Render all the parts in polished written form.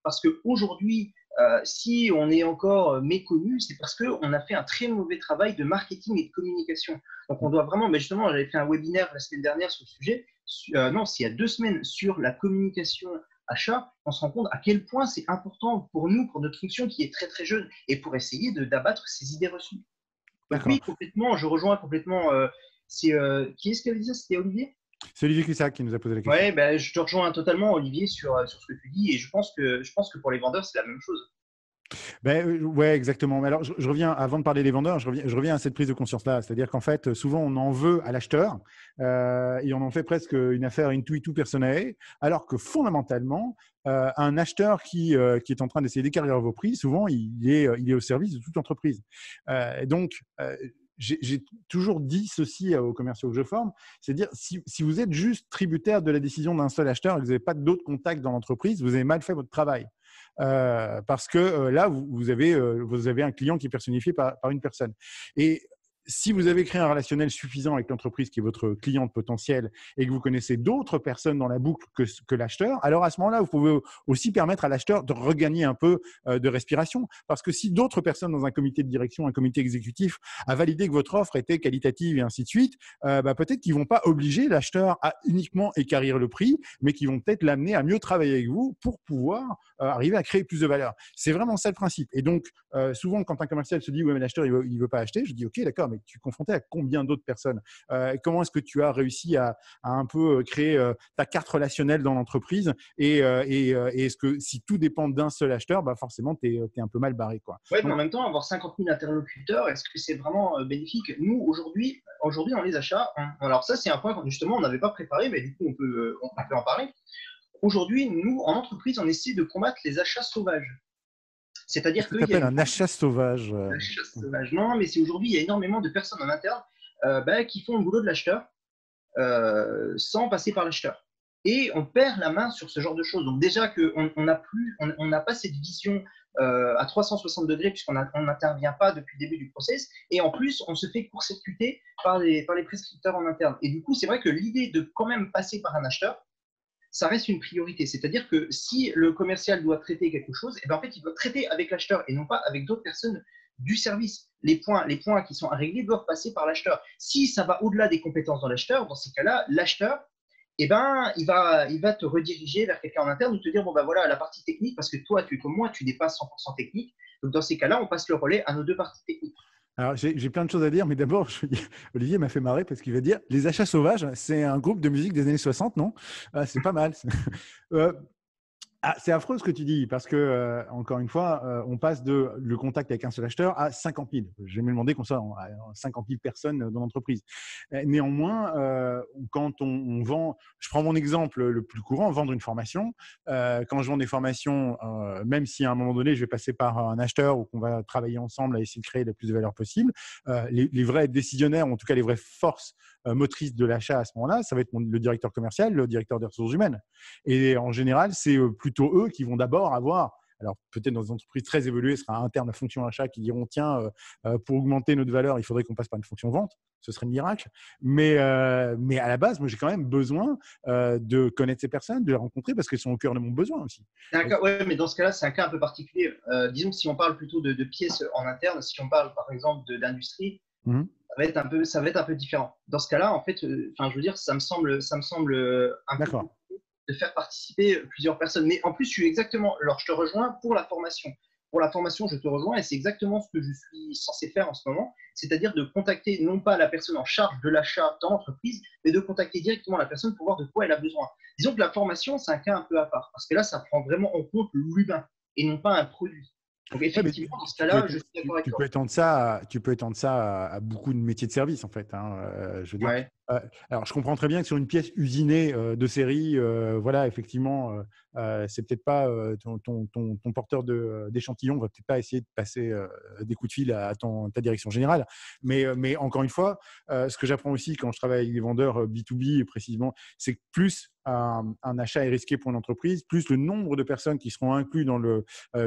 parce qu'aujourd'hui, si on est encore méconnu, c'est parce qu'on a fait un très mauvais travail de marketing et de communication. Donc, on doit vraiment, mais justement, j'avais fait un webinaire la semaine dernière sur le sujet, non, c'est il y a 2 semaines, sur la communication achat. On se rend compte à quel point c'est important pour nous, pour notre fonction qui est très très jeune, et pour essayer d'abattre ces idées reçues. Donc oui, D'accord. complètement, je rejoins complètement. Qui est-ce qui avait dit ça? C'était Olivier? C'est Olivier Cussac qui nous a posé la question. Ouais, ben, je te rejoins totalement, Olivier, sur ce que tu dis, et je pense que pour les vendeurs, c'est la même chose. Ben, ouais, exactement. Mais alors, je reviens, avant de parler des vendeurs, je reviens à cette prise de conscience-là. C'est-à-dire qu'en fait, souvent, on en veut à l'acheteur et on en fait presque une affaire intuitu personae, alors que fondamentalement, un acheteur qui est en train d'essayer d'écarrir vos prix, souvent, il est au service de toute entreprise. Donc, j'ai toujours dit ceci aux commerciaux que je forme, c'est-à-dire si vous êtes juste tributaire de la décision d'un seul acheteur et que vous n'avez pas d'autres contacts dans l'entreprise, vous avez mal fait votre travail. Parce que là, vous avez un client qui est personnifié par une personne. Et si vous avez créé un relationnel suffisant avec l'entreprise qui est votre client potentiel et que vous connaissez d'autres personnes dans la boucle que l'acheteur, alors à ce moment-là, vous pouvez aussi permettre à l'acheteur de regagner un peu de respiration. Parce que si d'autres personnes dans un comité de direction, un comité exécutif, a validé que votre offre était qualitative et ainsi de suite, peut-être qu'ils ne vont pas obliger l'acheteur à uniquement écarrir le prix, mais qu'ils vont peut-être l'amener à mieux travailler avec vous pour pouvoir arriver à créer plus de valeur. C'est vraiment ça le principe. Et donc, souvent, quand un commercial se dit « ouais, mais l'acheteur, il veut pas acheter », je dis « ok, d'accord, mais tu es confronté à combien d'autres personnes comment est-ce que tu as réussi à un peu créer ta carte relationnelle dans l'entreprise et est-ce que si tout dépend d'un seul acheteur, forcément, tu es un peu mal barré, quoi. Ouais, mais en Donc, même temps, avoir 50 000 interlocuteurs, est-ce que c'est vraiment bénéfique? Nous, aujourd'hui, dans les achats, alors ça, c'est un point que justement, on n'avait pas préparé, mais du coup, on peut en parler. Aujourd'hui, nous, en entreprise, on essaie de combattre les achats sauvages. qu'est-ce C'est-à-dire que tu qu'il y a appelles une un achat sauvage achat sauvage. Non, mais c'est aujourd'hui, il y a énormément de personnes en interne qui font le boulot de l'acheteur sans passer par l'acheteur. Et on perd la main sur ce genre de choses. Donc déjà qu'on on n'a pas cette vision à 360 degrés puisqu'on n'intervient pas depuis le début du process. Et en plus, on se fait court-circuiter par les prescripteurs en interne. Et du coup, c'est vrai que l'idée de quand même passer par un acheteur, ça reste une priorité. C'est-à-dire que si le commercial doit traiter quelque chose, et ben en fait, il doit traiter avec l'acheteur et non pas avec d'autres personnes du service. Les points qui sont à régler doivent passer par l'acheteur. Si ça va au-delà des compétences de l'acheteur, dans ces cas-là, l'acheteur, eh ben, il va te rediriger vers quelqu'un en interne ou te dire, bon, ben voilà, la partie technique, parce que toi, tu es comme moi, tu n'es pas 100% technique. Donc, dans ces cas-là, on passe le relais à nos deux parties techniques. Alors, j'ai plein de choses à dire, mais d'abord, Olivier m'a fait marrer parce qu'il va dire les achats sauvages, c'est un groupe de musique des années 60, non? C'est pas mal. Euh, c'est affreux ce que tu dis, parce que, encore une fois, on passe de le contact avec un seul acheteur à 50 000. J'ai même demandé qu'on soit à 50 000 personnes dans l'entreprise. Néanmoins, quand on vend, je prends mon exemple le plus courant, vendre une formation. Quand je vends des formations, même si à un moment donné, je vais passer par un acheteur ou qu'on va travailler ensemble à essayer de créer le plus de valeur possible, les vrais décisionnaires, ou en tout cas les vraies forces motrices de l'achat à ce moment-là, ça va être le directeur commercial, le directeur des ressources humaines. Et en général, c'est plutôt eux qui vont d'abord avoir, alors peut-être dans des entreprises très évoluées, ce sera interne la fonction achat qui diront tiens, pour augmenter notre valeur, il faudrait qu'on passe par une fonction vente. Ce serait le miracle. Mais à la base, moi, j'ai quand même besoin de connaître ces personnes, de les rencontrer parce qu'elles sont au cœur de mon besoin aussi. Ouais, mais dans ce cas-là, c'est un cas un peu particulier. Disons que si on parle plutôt de pièces en interne, si on parle par exemple d'industrie, Mmh. ça va être un peu différent. Dans ce cas-là, en fait, je veux dire, ça me semble un peu D'accord. de faire participer plusieurs personnes. Mais en plus, je suis exactement. Alors, je te rejoins pour la formation. Pour la formation, je te rejoins et c'est exactement ce que je suis censé faire en ce moment, c'est-à-dire de contacter non pas la personne en charge de l'achat dans l'entreprise, mais de contacter directement la personne pour voir de quoi elle a besoin. Disons que la formation, c'est un cas un peu à part, parce que là, ça prend vraiment en compte l'humain et non pas un produit. Donc, Ouais, mais effectivement, dans ce tu peux, cas-là, je suis d'accord avec tu toi. peux étendre ça, tu peux étendre ça à beaucoup de métiers de service en fait, hein. Je veux dire, Ouais. alors je comprends très bien que sur une pièce usinée de série, voilà, effectivement, c'est peut-être pas ton porteur d'échantillon va peut-être pas essayer de passer des coups de fil à ta direction générale. Mais encore une fois, ce que j'apprends aussi quand je travaille avec des vendeurs B2B précisément, c'est que plus un achat est risqué pour une entreprise, plus le nombre de personnes qui seront inclus dans le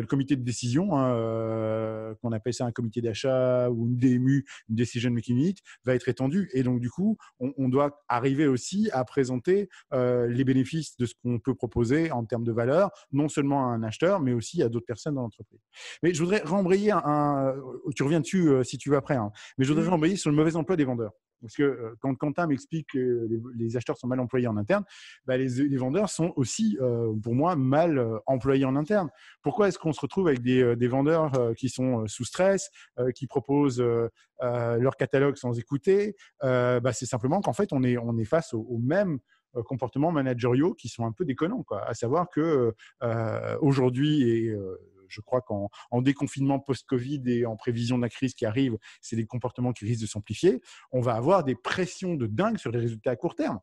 comité de décision, hein, qu'on appelle ça un comité d'achat ou une DMU, une Decision Making Unit, va être étendu. Et donc, du coup, on doit arriver aussi à présenter les bénéfices de ce qu'on peut proposer en termes de valeur, non seulement à un acheteur, mais aussi à d'autres personnes dans l'entreprise. Mais je voudrais rembrayer tu reviens dessus si tu veux après, hein, mais je voudrais rembrayer sur le mauvais emploi des vendeurs. Parce que quand Quentin m'explique que les acheteurs sont mal employés en interne, bah les vendeurs sont aussi, pour moi, mal employés en interne. Pourquoi est-ce qu'on se retrouve avec des vendeurs qui sont sous stress, qui proposent leur catalogue sans écouter? C'est simplement qu'en fait, on est face aux mêmes comportements managériaux qui sont un peu déconnants, quoi. À savoir que aujourd'hui, et je crois qu'en déconfinement post-Covid et en prévision de la crise qui arrive, c'est des comportements qui risquent de s'amplifier. On va avoir des pressions de dingue sur les résultats à court terme.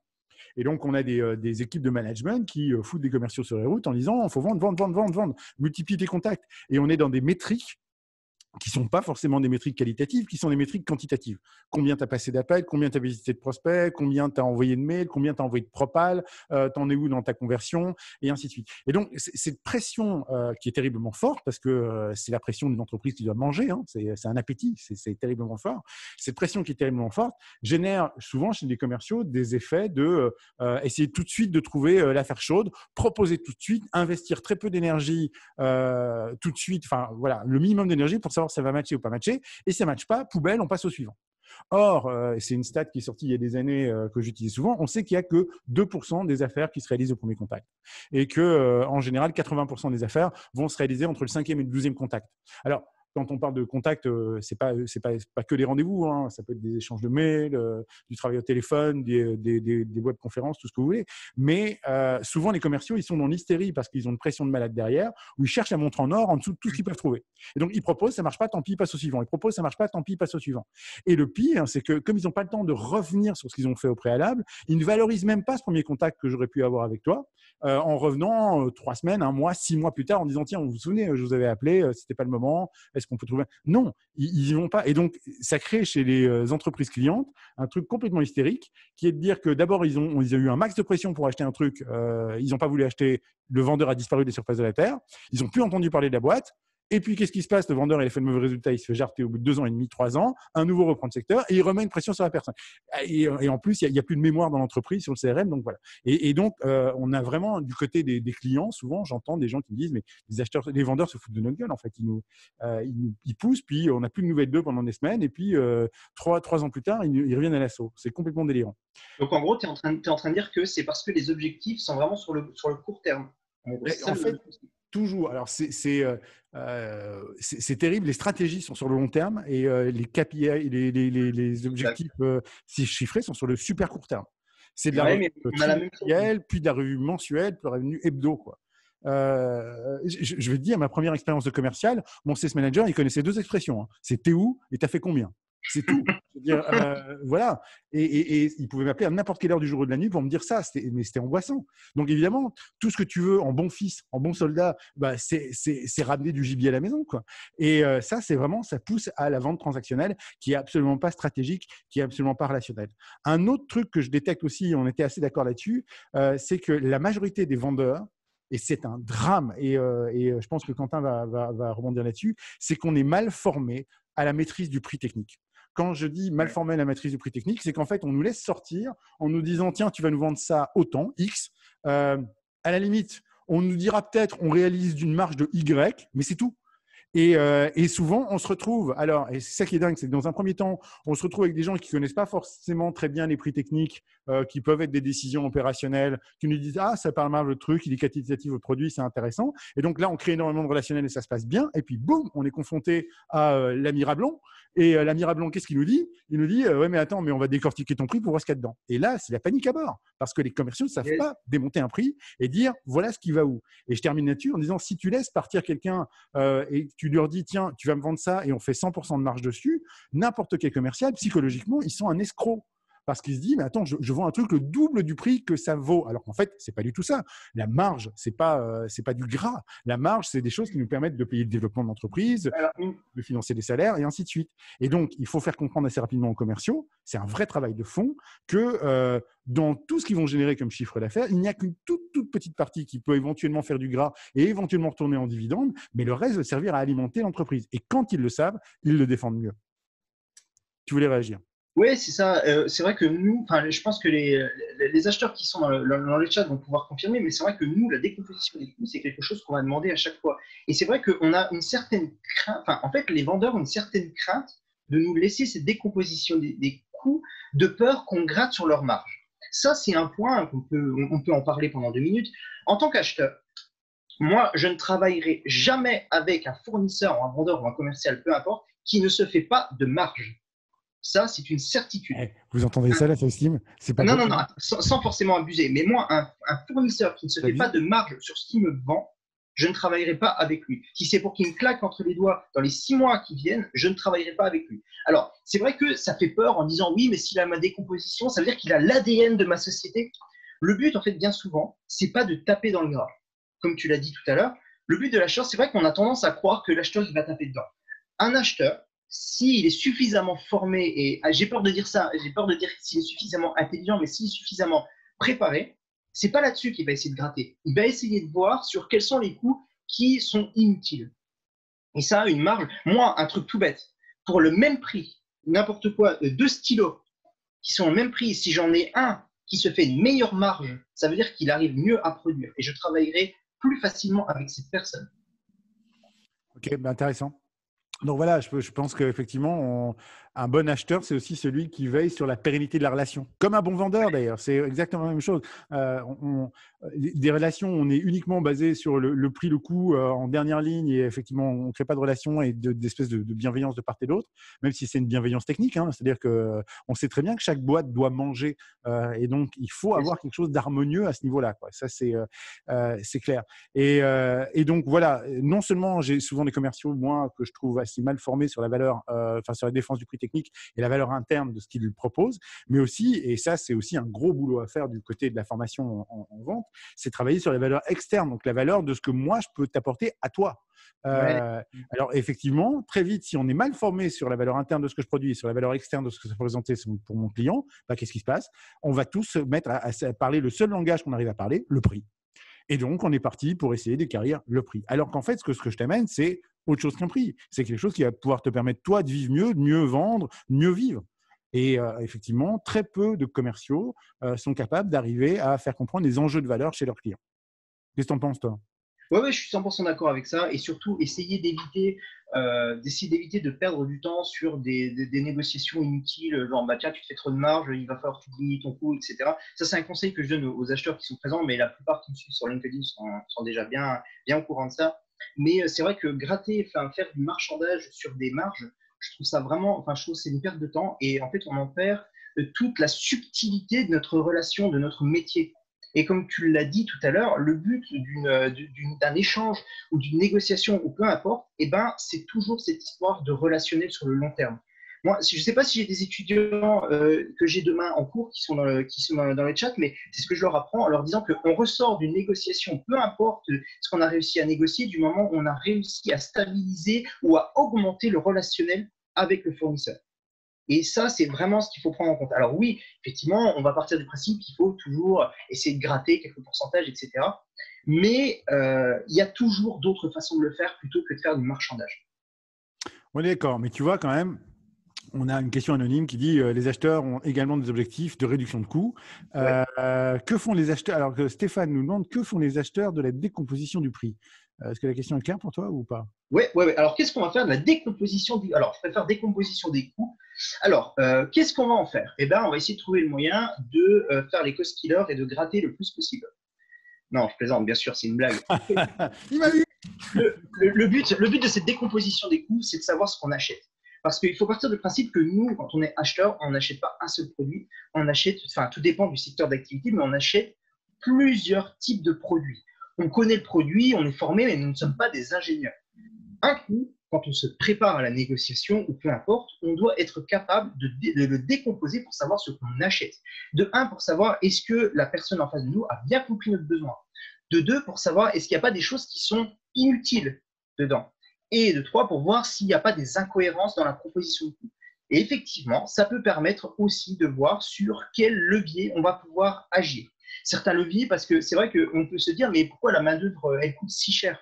Et donc, on a des équipes de management qui foutent des commerciaux sur les routes en disant il faut vendre, vendre, vendre, vendre, vendre, multiplie tes contacts. Et on est dans des métriques qui ne sont pas forcément des métriques qualitatives, qui sont des métriques quantitatives. Combien tu as passé d'appels, combien tu as visité de prospects, combien tu as envoyé de mails, combien tu as envoyé de propal, t'en es où dans ta conversion, et ainsi de suite. Et donc, cette pression qui est terriblement forte, parce que c'est la pression d'une entreprise qui doit manger, hein, c'est un appétit, c'est terriblement fort. Cette pression qui est terriblement forte génère souvent chez les commerciaux des effets de essayer tout de suite de trouver l'affaire chaude, proposer tout de suite, investir très peu d'énergie tout de suite, enfin voilà, le minimum d'énergie pour savoir si ça va matcher ou pas matcher. Et si ça ne matche pas, poubelle, on passe au suivant. Or, c'est une stat qui est sortie il y a des années que j'utilise souvent, on sait qu'il n'y a que 2% des affaires qui se réalisent au premier contact. Et qu'en général, 80% des affaires vont se réaliser entre le 5e et le 12e contact. Alors, quand on parle de contact, c'est pas que des rendez-vous, hein. Ça peut être des échanges de mails, du travail au téléphone, des webconférences, tout ce que vous voulez. Mais souvent, les commerciaux, ils sont dans l'hystérie parce qu'ils ont une pression de malade derrière, où ils cherchent la montre en or en dessous de tout ce qu'ils peuvent trouver. Et donc, ils proposent, ça marche pas, tant pis, ils passent au suivant. Ils proposent, ça marche pas, tant pis, ils passent au suivant. Et le pire, c'est que comme ils n'ont pas le temps de revenir sur ce qu'ils ont fait au préalable, ils ne valorisent même pas ce premier contact que j'aurais pu avoir avec toi, en revenant 3 semaines, 1 mois, 6 mois plus tard, en disant tiens, vous vous souvenez, je vous avais appelé, c'était pas le moment. Est-ce qu'on peut trouver? Non, ils y vont pas. Et donc, ça crée chez les entreprises clientes un truc complètement hystérique qui est de dire que d'abord, ils ont eu un max de pression pour acheter un truc. Ils n'ont pas voulu acheter. Le vendeur a disparu des surfaces de la terre. Ils n'ont plus entendu parler de la boîte. Et puis, qu'est-ce qui se passe? Le vendeur, il a fait de mauvais résultats, il se fait jarter au bout de 2 ans et demi, 3 ans. Un nouveau reprend le secteur et il remet une pression sur la personne. Et en plus, il n'y a plus de mémoire dans l'entreprise sur le CRM. Donc, voilà. Et donc, on a vraiment, du côté des clients, souvent, j'entends des gens qui me disent mais les vendeurs se foutent de notre gueule, en fait. Ils poussent, puis on n'a plus de nouvelles d'eux pendant des semaines. Et puis, 3 ans plus tard, ils reviennent à l'assaut. C'est complètement délirant. Donc, en gros, tu es en train de dire que c'est parce que les objectifs sont vraiment sur le court terme. En fait, toujours. Alors, c'est terrible. Les stratégies sont sur le long terme et les KPI, les objectifs chiffrés sont sur le super court terme. C'est de la revue trimestrielle, puis de la revue mensuelle, puis de la revue hebdo, quoi. Je vais te dire, ma première expérience de commercial, mon sales manager, il connaissait 2 expressions. Hein. C'est t'es où et t'as fait combien? C'est tout. Dire, voilà. Et il pouvait m'appeler à n'importe quelle heure du jour ou de la nuit pour me dire ça. Mais c'était angoissant. Donc, évidemment, tout ce que tu veux en bon fils, en bon soldat, c'est ramener du gibier à la maison, quoi. Et ça, c'est vraiment, ça pousse à la vente transactionnelle qui est absolument pas stratégique, qui est absolument pas relationnelle. Un autre truc que je détecte aussi, on était assez d'accord là-dessus, c'est que la majorité des vendeurs, et c'est un drame, et je pense que Quentin va rebondir là-dessus, c'est qu'on est mal formé à la maîtrise du prix technique. Quand je dis mal formé à la maîtrise du prix technique, c'est qu'en fait, on nous laisse sortir en nous disant tiens, tu vas nous vendre ça autant, X. À la limite, on nous dira peut-être on réalise d'une marge de Y, mais c'est tout. Et souvent, on se retrouve, alors, et c'est ça qui est dingue, c'est que dans un premier temps, on se retrouve avec des gens qui ne connaissent pas forcément très bien les prix techniques, qui peuvent être des décisions opérationnelles, qui nous disent ah, ça parle mal le truc, il est quantitatif votre produit, c'est intéressant. Et donc là, on crée énormément de relationnel et ça se passe bien. Et puis, boum, on est confronté à l'ami Rablon. Et l'ami Rablon, qu'est-ce qu'il nous dit? Il nous dit ouais, mais attends, mais on va décortiquer ton prix pour voir ce qu'il y a dedans. Et là, c'est la panique à bord parce que les commerciaux ne savent pas démonter un prix et dire voilà ce qui va où. Et je termine là-dessus en disant si tu laisses partir quelqu'un et tu leur dis tiens, tu vas me vendre ça et on fait 100% de marge dessus, n'importe quel commercial, psychologiquement, ils sont un escroc. Parce qu'il se dit, mais attends, je vends un truc le double du prix que ça vaut. Alors qu'en fait, ce n'est pas du tout ça. La marge, ce n'est pas du gras. La marge, c'est des choses qui nous permettent de payer le développement de l'entreprise, de financer des salaires et ainsi de suite. Et donc, il faut faire comprendre assez rapidement aux commerciaux, c'est un vrai travail de fond, que dans tout ce qu'ils vont générer comme chiffre d'affaires, il n'y a qu'une toute petite partie qui peut éventuellement faire du gras et éventuellement retourner en dividende, mais le reste va servir à alimenter l'entreprise. Et quand ils le savent, ils le défendent mieux. Tu voulais réagir? Oui, c'est ça. C'est vrai que nous, enfin, je pense que les acheteurs qui sont dans le chat vont pouvoir confirmer, mais c'est vrai que nous, la décomposition des coûts, c'est quelque chose qu'on va demander à chaque fois. Et c'est vrai qu'on a une certaine crainte, enfin, en fait, les vendeurs ont une certaine crainte de nous laisser cette décomposition des coûts de peur qu'on gratte sur leur marge. Ça, c'est un point on peut en parler pendant 2 minutes. En tant qu'acheteur, moi, je ne travaillerai jamais avec un fournisseur, ou un vendeur ou un commercial, peu importe, qui ne se fait pas de marge. Ça, c'est une certitude. Vous entendez ça, la Estime? C'est pas Non, non, non, possible. sans forcément abuser. Mais moi, un fournisseur qui ne se fait pas David? de marge sur ce qu'il me vend, je ne travaillerai pas avec lui. Si c'est pour qu'il me claque entre les doigts dans les 6 mois qui viennent, je ne travaillerai pas avec lui. Alors, c'est vrai que ça fait peur en disant oui, mais s'il a ma décomposition, ça veut dire qu'il a l'ADN de ma société. Le but, en fait, bien souvent, c'est pas de taper dans le gras. Comme tu l'as dit tout à l'heure, le but de l'acheteur, c'est vrai qu'on a tendance à croire que l'acheteur, il va taper dedans. Un acheteur, s'il est suffisamment formé, et j'ai peur de dire ça, j'ai peur de dire s'il est suffisamment intelligent, mais s'il est suffisamment préparé, c'est pas là-dessus qu'il va essayer de gratter. Il va essayer de voir sur quels sont les coûts qui sont inutiles. Et ça a une marge. Moi, un truc tout bête, pour le même prix, n'importe quoi, 2 stylos qui sont au même prix, si j'en ai un qui se fait une meilleure marge, ça veut dire qu'il arrive mieux à produire. Et je travaillerai plus facilement avec cette personne. Ok, ben intéressant. Donc voilà, je pense qu'effectivement, un bon acheteur, c'est aussi celui qui veille sur la pérennité de la relation. Comme un bon vendeur, d'ailleurs, c'est exactement la même chose. Des relations, on est uniquement basé sur le prix, le coût en dernière ligne, et effectivement, on ne crée pas de relation et d'espèce de bienveillance de part et d'autre, même si c'est une bienveillance technique. Hein, c'est-à-dire qu'on sait très bien que chaque boîte doit manger, et donc il faut avoir quelque chose d'harmonieux à ce niveau-là, quoi. Ça, c'est clair. Et donc voilà, non seulement j'ai souvent des commerciaux, moi, que je trouve assez mal formés sur la valeur, sur la défense du prix technique et la valeur interne de ce qu'ils proposent, mais aussi, et ça c'est aussi un gros boulot à faire du côté de la formation en vente, c'est travailler sur la valeur externe, donc la valeur de ce que moi je peux t'apporter à toi. Ouais. Alors effectivement, très vite, si on est mal formé sur la valeur interne de ce que je produis et sur la valeur externe de ce que ça peut représenter pour mon client, bah, qu'est-ce qui se passe? On va tous se mettre à parler le seul langage qu'on arrive à parler, le prix. Et donc, on est parti pour essayer d'équarrir le prix. Alors qu'en fait, ce que je t'amène, c'est autre chose qu'un prix. C'est quelque chose qui va pouvoir te permettre, toi, de vivre mieux, de mieux vendre, de mieux vivre. Et effectivement, très peu de commerciaux sont capables d'arriver à faire comprendre les enjeux de valeur chez leurs clients. Qu'est-ce que tu en penses, toi? Ouais, je suis 100% d'accord avec ça. Et surtout, d'essayer d'éviter de perdre du temps sur des négociations inutiles, genre, bah, tiens, tu te fais trop de marge, il va falloir que tu diminues ton coût, etc. Ça, c'est un conseil que je donne aux acheteurs qui sont présents, mais la plupart qui me suivent sur LinkedIn sont déjà bien au courant de ça. Mais c'est vrai que faire du marchandage sur des marges, je trouve ça vraiment, enfin, je trouve que c'est une perte de temps. Et en fait, on en perd toute la subtilité de notre relation, de notre métier. Et comme tu l'as dit tout à l'heure, le but d'un échange ou d'une négociation ou peu importe, eh ben, c'est toujours cette histoire de relationnel sur le long terme. Moi, je ne sais pas si j'ai des étudiants que j'ai demain en cours qui sont dans le chat, mais c'est ce que je leur apprends en leur disant qu'on ressort d'une négociation, peu importe ce qu'on a réussi à négocier, du moment où on a réussi à stabiliser ou à augmenter le relationnel avec le fournisseur. Et ça, c'est vraiment ce qu'il faut prendre en compte. Alors oui, effectivement, on va partir du principe qu'il faut toujours essayer de gratter quelques pourcentages, etc. Mais il y a toujours d'autres façons de le faire plutôt que de faire du marchandage. On est d'accord, mais tu vois quand même, on a une question anonyme qui dit les acheteurs ont également des objectifs de réduction de coûts. Ouais. Que font les acheteurs? Alors que Stéphane nous demande que font les acheteurs de la décomposition du prix. Est-ce que la question est claire pour toi ou pas? Ouais. Alors, qu'est-ce qu'on va faire de la décomposition Alors, je préfère décomposition des coûts. Alors, qu'est-ce qu'on va en faire? Eh bien, on va essayer de trouver le moyen de faire les cost killers et de gratter le plus possible. Non, je plaisante, bien sûr, c'est une blague. Il m'a vu. Le but de cette décomposition des coûts, c'est de savoir ce qu'on achète. Parce qu'il faut partir du principe que nous, quand on est acheteur, on n'achète pas un seul produit. On achète, enfin, tout dépend du secteur d'activité, mais on achète plusieurs types de produits. On connaît le produit, on est formé, mais nous ne sommes pas des ingénieurs. Un coup, quand on se prépare à la négociation ou peu importe, on doit être capable de le décomposer pour savoir ce qu'on achète. De un, pour savoir est-ce que la personne en face de nous a bien compris notre besoin. De deux, pour savoir est-ce qu'il n'y a pas des choses qui sont inutiles dedans. Et de trois, pour voir s'il n'y a pas des incohérences dans la proposition de coût. Et effectivement, ça peut permettre aussi de voir sur quel levier on va pouvoir agir. Certains leviers, parce que c'est vrai qu'on peut se dire, mais pourquoi la main-d'œuvre, elle coûte si cher?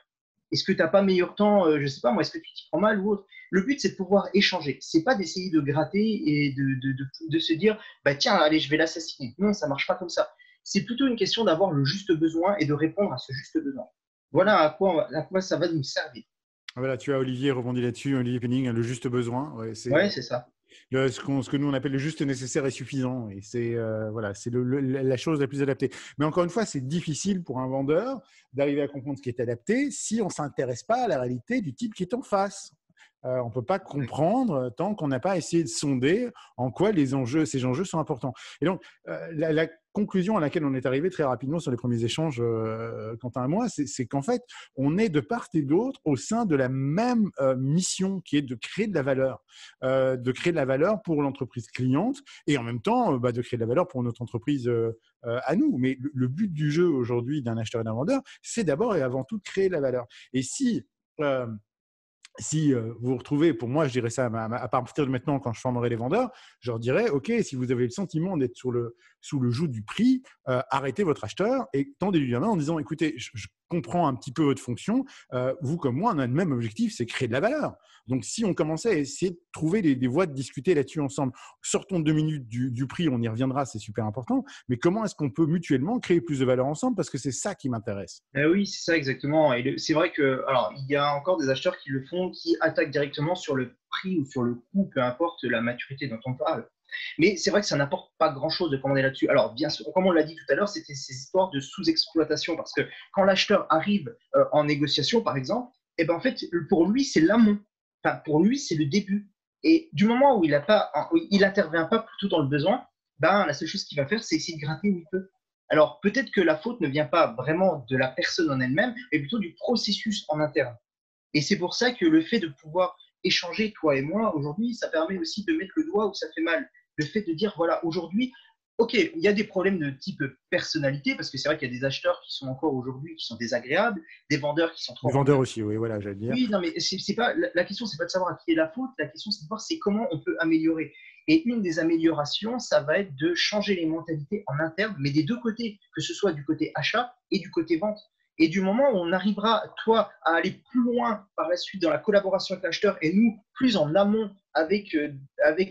Est-ce que tu n'as pas meilleur temps, je ne sais pas moi, est-ce que tu t'y prends mal ou autre. Le but, c'est de pouvoir échanger. C'est pas d'essayer de gratter et de se dire, bah, tiens, allez, je vais l'assassiner. Non, ça marche pas comme ça. C'est plutôt une question d'avoir le juste besoin et de répondre à ce juste besoin. Voilà à quoi ça va nous servir. Voilà, tu as Olivier rebondit là-dessus, Olivier Penning, le juste besoin. Ouais, Ouais, c'est ça. ce que nous on appelle le juste nécessaire et suffisant. Et c'est voilà, c'est la chose la plus adaptée. Mais encore une fois, c'est difficile pour un vendeur d'arriver à comprendre ce qui est adapté si on ne s'intéresse pas à la réalité du type qui est en face. On ne peut pas comprendre tant qu'on n'a pas essayé de sonder en quoi ces enjeux sont importants. Et donc, la conclusion à laquelle on est arrivé très rapidement sur les premiers échanges, Quentin et moi, c'est qu'en fait, on est de part et d'autre au sein de la même mission qui est de créer de la valeur pour l'entreprise cliente et en même temps de créer de la valeur pour notre entreprise à nous. Mais le but du jeu aujourd'hui d'un acheteur et d'un vendeur, c'est d'abord et avant tout de créer de la valeur. Et si vous vous retrouvez, pour moi, je dirais ça à partir de maintenant, quand je formerai les vendeurs, je leur dirais, OK, si vous avez le sentiment d'être sous le joug du prix, arrêtez votre acheteur et tendez-lui la main en disant, écoutez, je comprends un petit peu votre fonction. Vous comme moi, on a le même objectif, c'est créer de la valeur. Donc, si on commençait à essayer de trouver des voies de discuter là-dessus ensemble, sortons 2 minutes du prix, on y reviendra, c'est super important. Mais comment est-ce qu'on peut mutuellement créer plus de valeur ensemble? Parce que c'est ça qui m'intéresse. Oui, c'est ça exactement. Et c'est vrai que, alors, il y a encore des acheteurs qui le font, qui attaquent directement sur le prix ou sur le coût, peu importe la maturité dont on parle. Mais c'est vrai que ça n'apporte pas grand-chose de commander là-dessus. Alors, bien sûr, comme on l'a dit tout à l'heure, c'était ces histoires de sous-exploitation. Parce que quand l'acheteur arrive en négociation, par exemple, eh ben, en fait, pour lui, c'est l'amont. Enfin, pour lui, c'est le début. Et du moment où il n'intervient pas plutôt dans le besoin, ben, la seule chose qu'il va faire, c'est essayer de gratter où il peut. Alors, peut-être que la faute ne vient pas vraiment de la personne en elle-même, mais plutôt du processus en interne. Et c'est pour ça que le fait de pouvoir échanger, toi et moi, aujourd'hui, ça permet aussi de mettre le doigt où ça fait mal. Le fait de dire, voilà, aujourd'hui, OK, il y a des problèmes de type personnalité, parce que c'est vrai qu'il y a des acheteurs qui sont encore aujourd'hui, qui sont désagréables, des vendeurs qui sont trop Les vendeurs rentables. aussi, oui, voilà, j'allais dire. Oui, non, mais c'est pas, la question, c'est pas de savoir à qui est la faute, la question, c'est de voir c'est comment on peut améliorer. Et une des améliorations, ça va être de changer les mentalités en interne, mais des deux côtés, que ce soit du côté achat et du côté vente. Et du moment où on arrivera, toi, à aller plus loin par la suite dans la collaboration avec l'acheteur et nous, plus en amont avec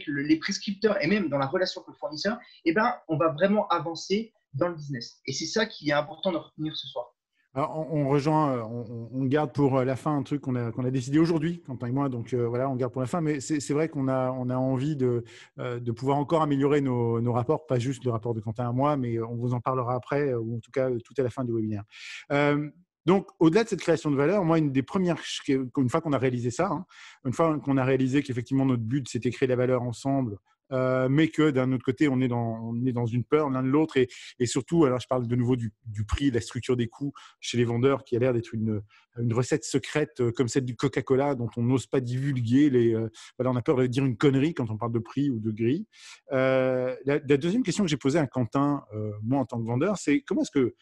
les prescripteurs et même dans la relation avec le fournisseur, eh ben, on va vraiment avancer dans le business. Et c'est ça qui est important de retenir ce soir. Alors, on rejoint, on garde pour la fin un truc qu'on a décidé aujourd'hui, Quentin et moi. Donc voilà, on garde pour la fin. Mais c'est vrai qu'on a envie de pouvoir encore améliorer nos rapports, pas juste le rapport de Quentin à moi, mais on vous en parlera après, ou en tout cas tout à la fin du webinaire. Donc, au-delà de cette création de valeur, moi, une des premières, une fois qu'on a réalisé ça, hein, une fois qu'on a réalisé qu'effectivement notre but, c'était créer de la valeur ensemble, mais que d'un autre côté, on est dans une peur l'un de l'autre et surtout, alors je parle de nouveau du prix, de la structure des coûts chez les vendeurs qui a l'air d'être une recette secrète comme celle du Coca-Cola dont on n'ose pas divulguer. Voilà, on a peur de dire une connerie quand on parle de prix ou de grille. La deuxième question que j'ai posée à Quentin, moi en tant que vendeur, c'est comment est-ce que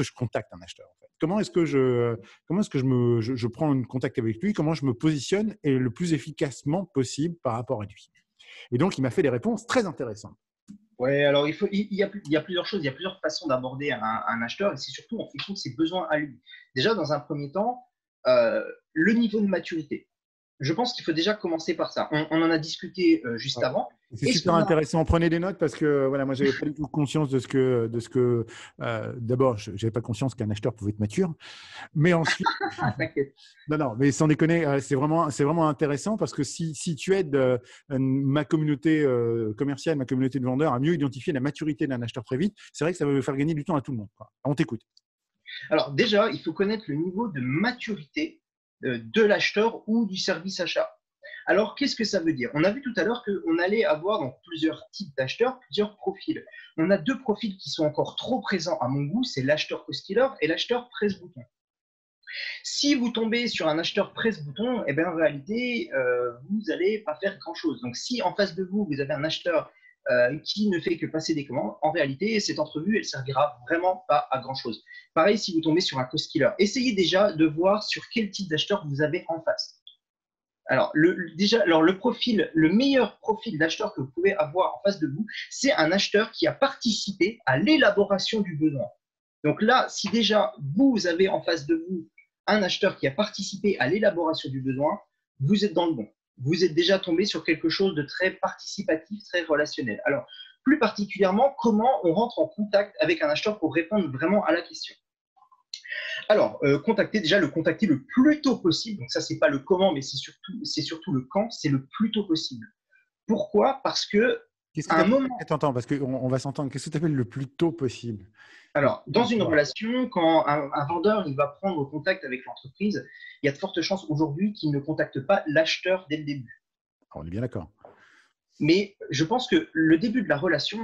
je contacte un acheteur en fait. Comment est-ce que je prends un contact avec lui? Comment je me positionne et le plus efficacement possible par rapport à lui? Et donc, il m'a fait des réponses très intéressantes. Ouais, alors il y a plusieurs choses, il y a plusieurs façons d'aborder un acheteur et c'est surtout en fonction de ses besoins à lui. Déjà, dans un premier temps, le niveau de maturité. Je pense qu'il faut déjà commencer par ça. On en a discuté juste Ouais. avant. C'est Est-ce super qu'on a intéressant. Prenez des notes parce que voilà, moi, j'avais pas du tout conscience de ce que d'abord, je n'avais pas conscience qu'un acheteur pouvait être mature. Mais ensuite, Ah, t'inquiète. non, mais sans déconner, c'est vraiment intéressant parce que si tu aides ma communauté commerciale, ma communauté de vendeurs à mieux identifier la maturité d'un acheteur très vite, c'est vrai que ça va faire gagner du temps à tout le monde, quoi. On t'écoute. Alors déjà, il faut connaître le niveau de maturité de l'acheteur ou du service achat. Alors, qu'est-ce que ça veut dire? On a vu tout à l'heure qu'on allait avoir donc plusieurs types d'acheteurs, plusieurs profils. On a deux profils qui sont encore trop présents à mon goût, c'est l'acheteur post-killer et l'acheteur presse-bouton. Si vous tombez sur un acheteur presse-bouton, eh bien, en réalité, vous n'allez pas faire grand-chose. Donc, si en face de vous, vous avez un acheteur qui ne fait que passer des commandes, en réalité, cette entrevue, elle servira vraiment pas à grand-chose. Pareil, si vous tombez sur un cost-killer, essayez déjà de voir sur quel type d'acheteur vous avez en face. Alors, le meilleur profil d'acheteur que vous pouvez avoir en face de vous, c'est un acheteur qui a participé à l'élaboration du besoin. Donc là, si déjà vous avez en face de vous un acheteur qui a participé à l'élaboration du besoin, vous êtes dans le bon. Vous êtes déjà tombé sur quelque chose de très participatif, très relationnel. Alors, plus particulièrement, comment on rentre en contact avec un acheteur pour répondre vraiment à la question? Alors, le contacter le plus tôt possible. Donc ça, c'est pas le comment, mais c'est surtout le quand. C'est le plus tôt possible. Pourquoi? Parce que Qu'est-ce que à tu un appelles? moment, Attends, parce qu'on va s'entendre. Qu'est-ce que tu appelles le plus tôt possible? alors dans une relation, quand un vendeur il va prendre contact avec l'entreprise, il y a de fortes chances aujourd'hui qu'il ne contacte pas l'acheteur dès le début. On est bien d'accord. Mais je pense que le début de la relation,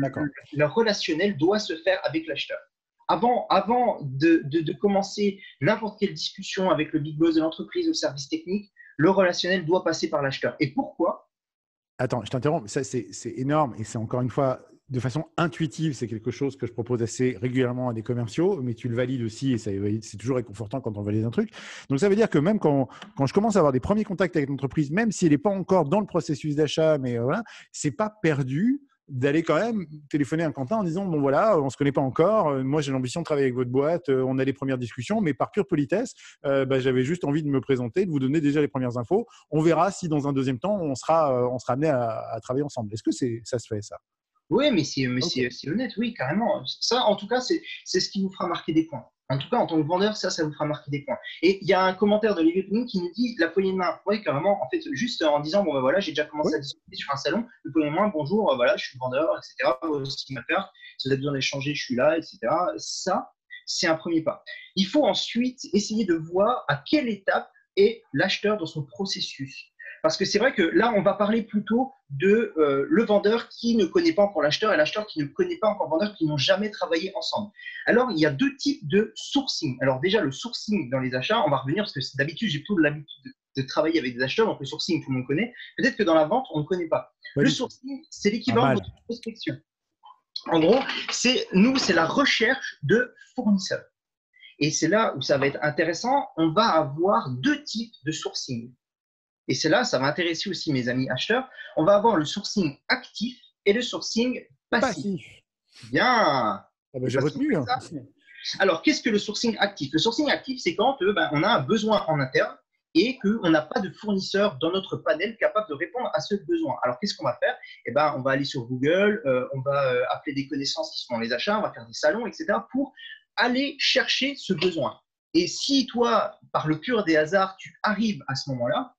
D'accord. le relationnel doit se faire avec l'acheteur. Avant de commencer n'importe quelle discussion avec le big boss de l'entreprise ou le service technique, le relationnel doit passer par l'acheteur. Et pourquoi? Attends, je t'interromps. Ça, c'est énorme et c'est encore une fois de façon intuitive. C'est quelque chose que je propose assez régulièrement à des commerciaux, mais tu le valides aussi et c'est toujours réconfortant quand on valide un truc. Donc, ça veut dire que même quand je commence à avoir des premiers contacts avec l'entreprise, même s'il n'est pas encore dans le processus d'achat, mais voilà, c'est pas perdu d'aller quand même téléphoner à un Quentin en disant bon voilà, on se connaît pas encore, moi j'ai l'ambition de travailler avec votre boîte, on a les premières discussions, mais par pure politesse, j'avais juste envie de me présenter, de vous donner déjà les premières infos. On verra si dans un deuxième temps on sera amené à travailler ensemble. Est-ce que ça se fait ça? Oui, mais c'est Ok. honnête, oui, carrément. Ça, en tout cas, c'est ce qui vous fera marquer des points. En tout cas, en tant que vendeur, ça vous fera marquer des points. Et il y a un commentaire d'Olivier Pounin qui nous dit la poignée de main. Oui, carrément, en fait, juste en disant, bon, ben voilà, j'ai déjà Oui. commencé à discuter sur un salon, le poignet de main, bonjour, voilà, je suis vendeur, etc. Voici ma carte, si vous avez besoin d'échanger, je suis là, etc. Ça, c'est un premier pas. Il faut ensuite essayer de voir à quelle étape est l'acheteur dans son processus. Parce que c'est vrai que là, on va parler plutôt de le vendeur qui ne connaît pas encore l'acheteur et l'acheteur qui ne connaît pas encore le vendeur, qui n'ont jamais travaillé ensemble. Alors, il y a deux types de sourcing. Alors déjà, le sourcing dans les achats, on va revenir parce que d'habitude, j'ai plutôt l'habitude de travailler avec des acheteurs, donc le sourcing, tout le monde connaît. Peut-être que dans la vente, on ne connaît pas. Pas Le du tout. sourcing, c'est Pas l'équivalent de mal. votre prospection. En gros, c'est la recherche de fournisseurs. Et c'est là où ça va être intéressant. On va avoir deux types de sourcing. Et c'est là, ça va intéresser aussi mes amis acheteurs. On va avoir le sourcing actif et le sourcing passif. Passif. Bien. Ah ben, C'est j'ai parce qu'on retenu, fait hein. ça. Alors, qu'est-ce que le sourcing actif? Le sourcing actif, c'est quand on a un besoin en interne et qu'on n'a pas de fournisseur dans notre panel capable de répondre à ce besoin. Alors, qu'est-ce qu'on va faire? On va aller sur Google, on va appeler des connaissances qui sont dans les achats, on va faire des salons, etc. pour aller chercher ce besoin. Et si toi, par le pur des hasards, tu arrives à ce moment-là,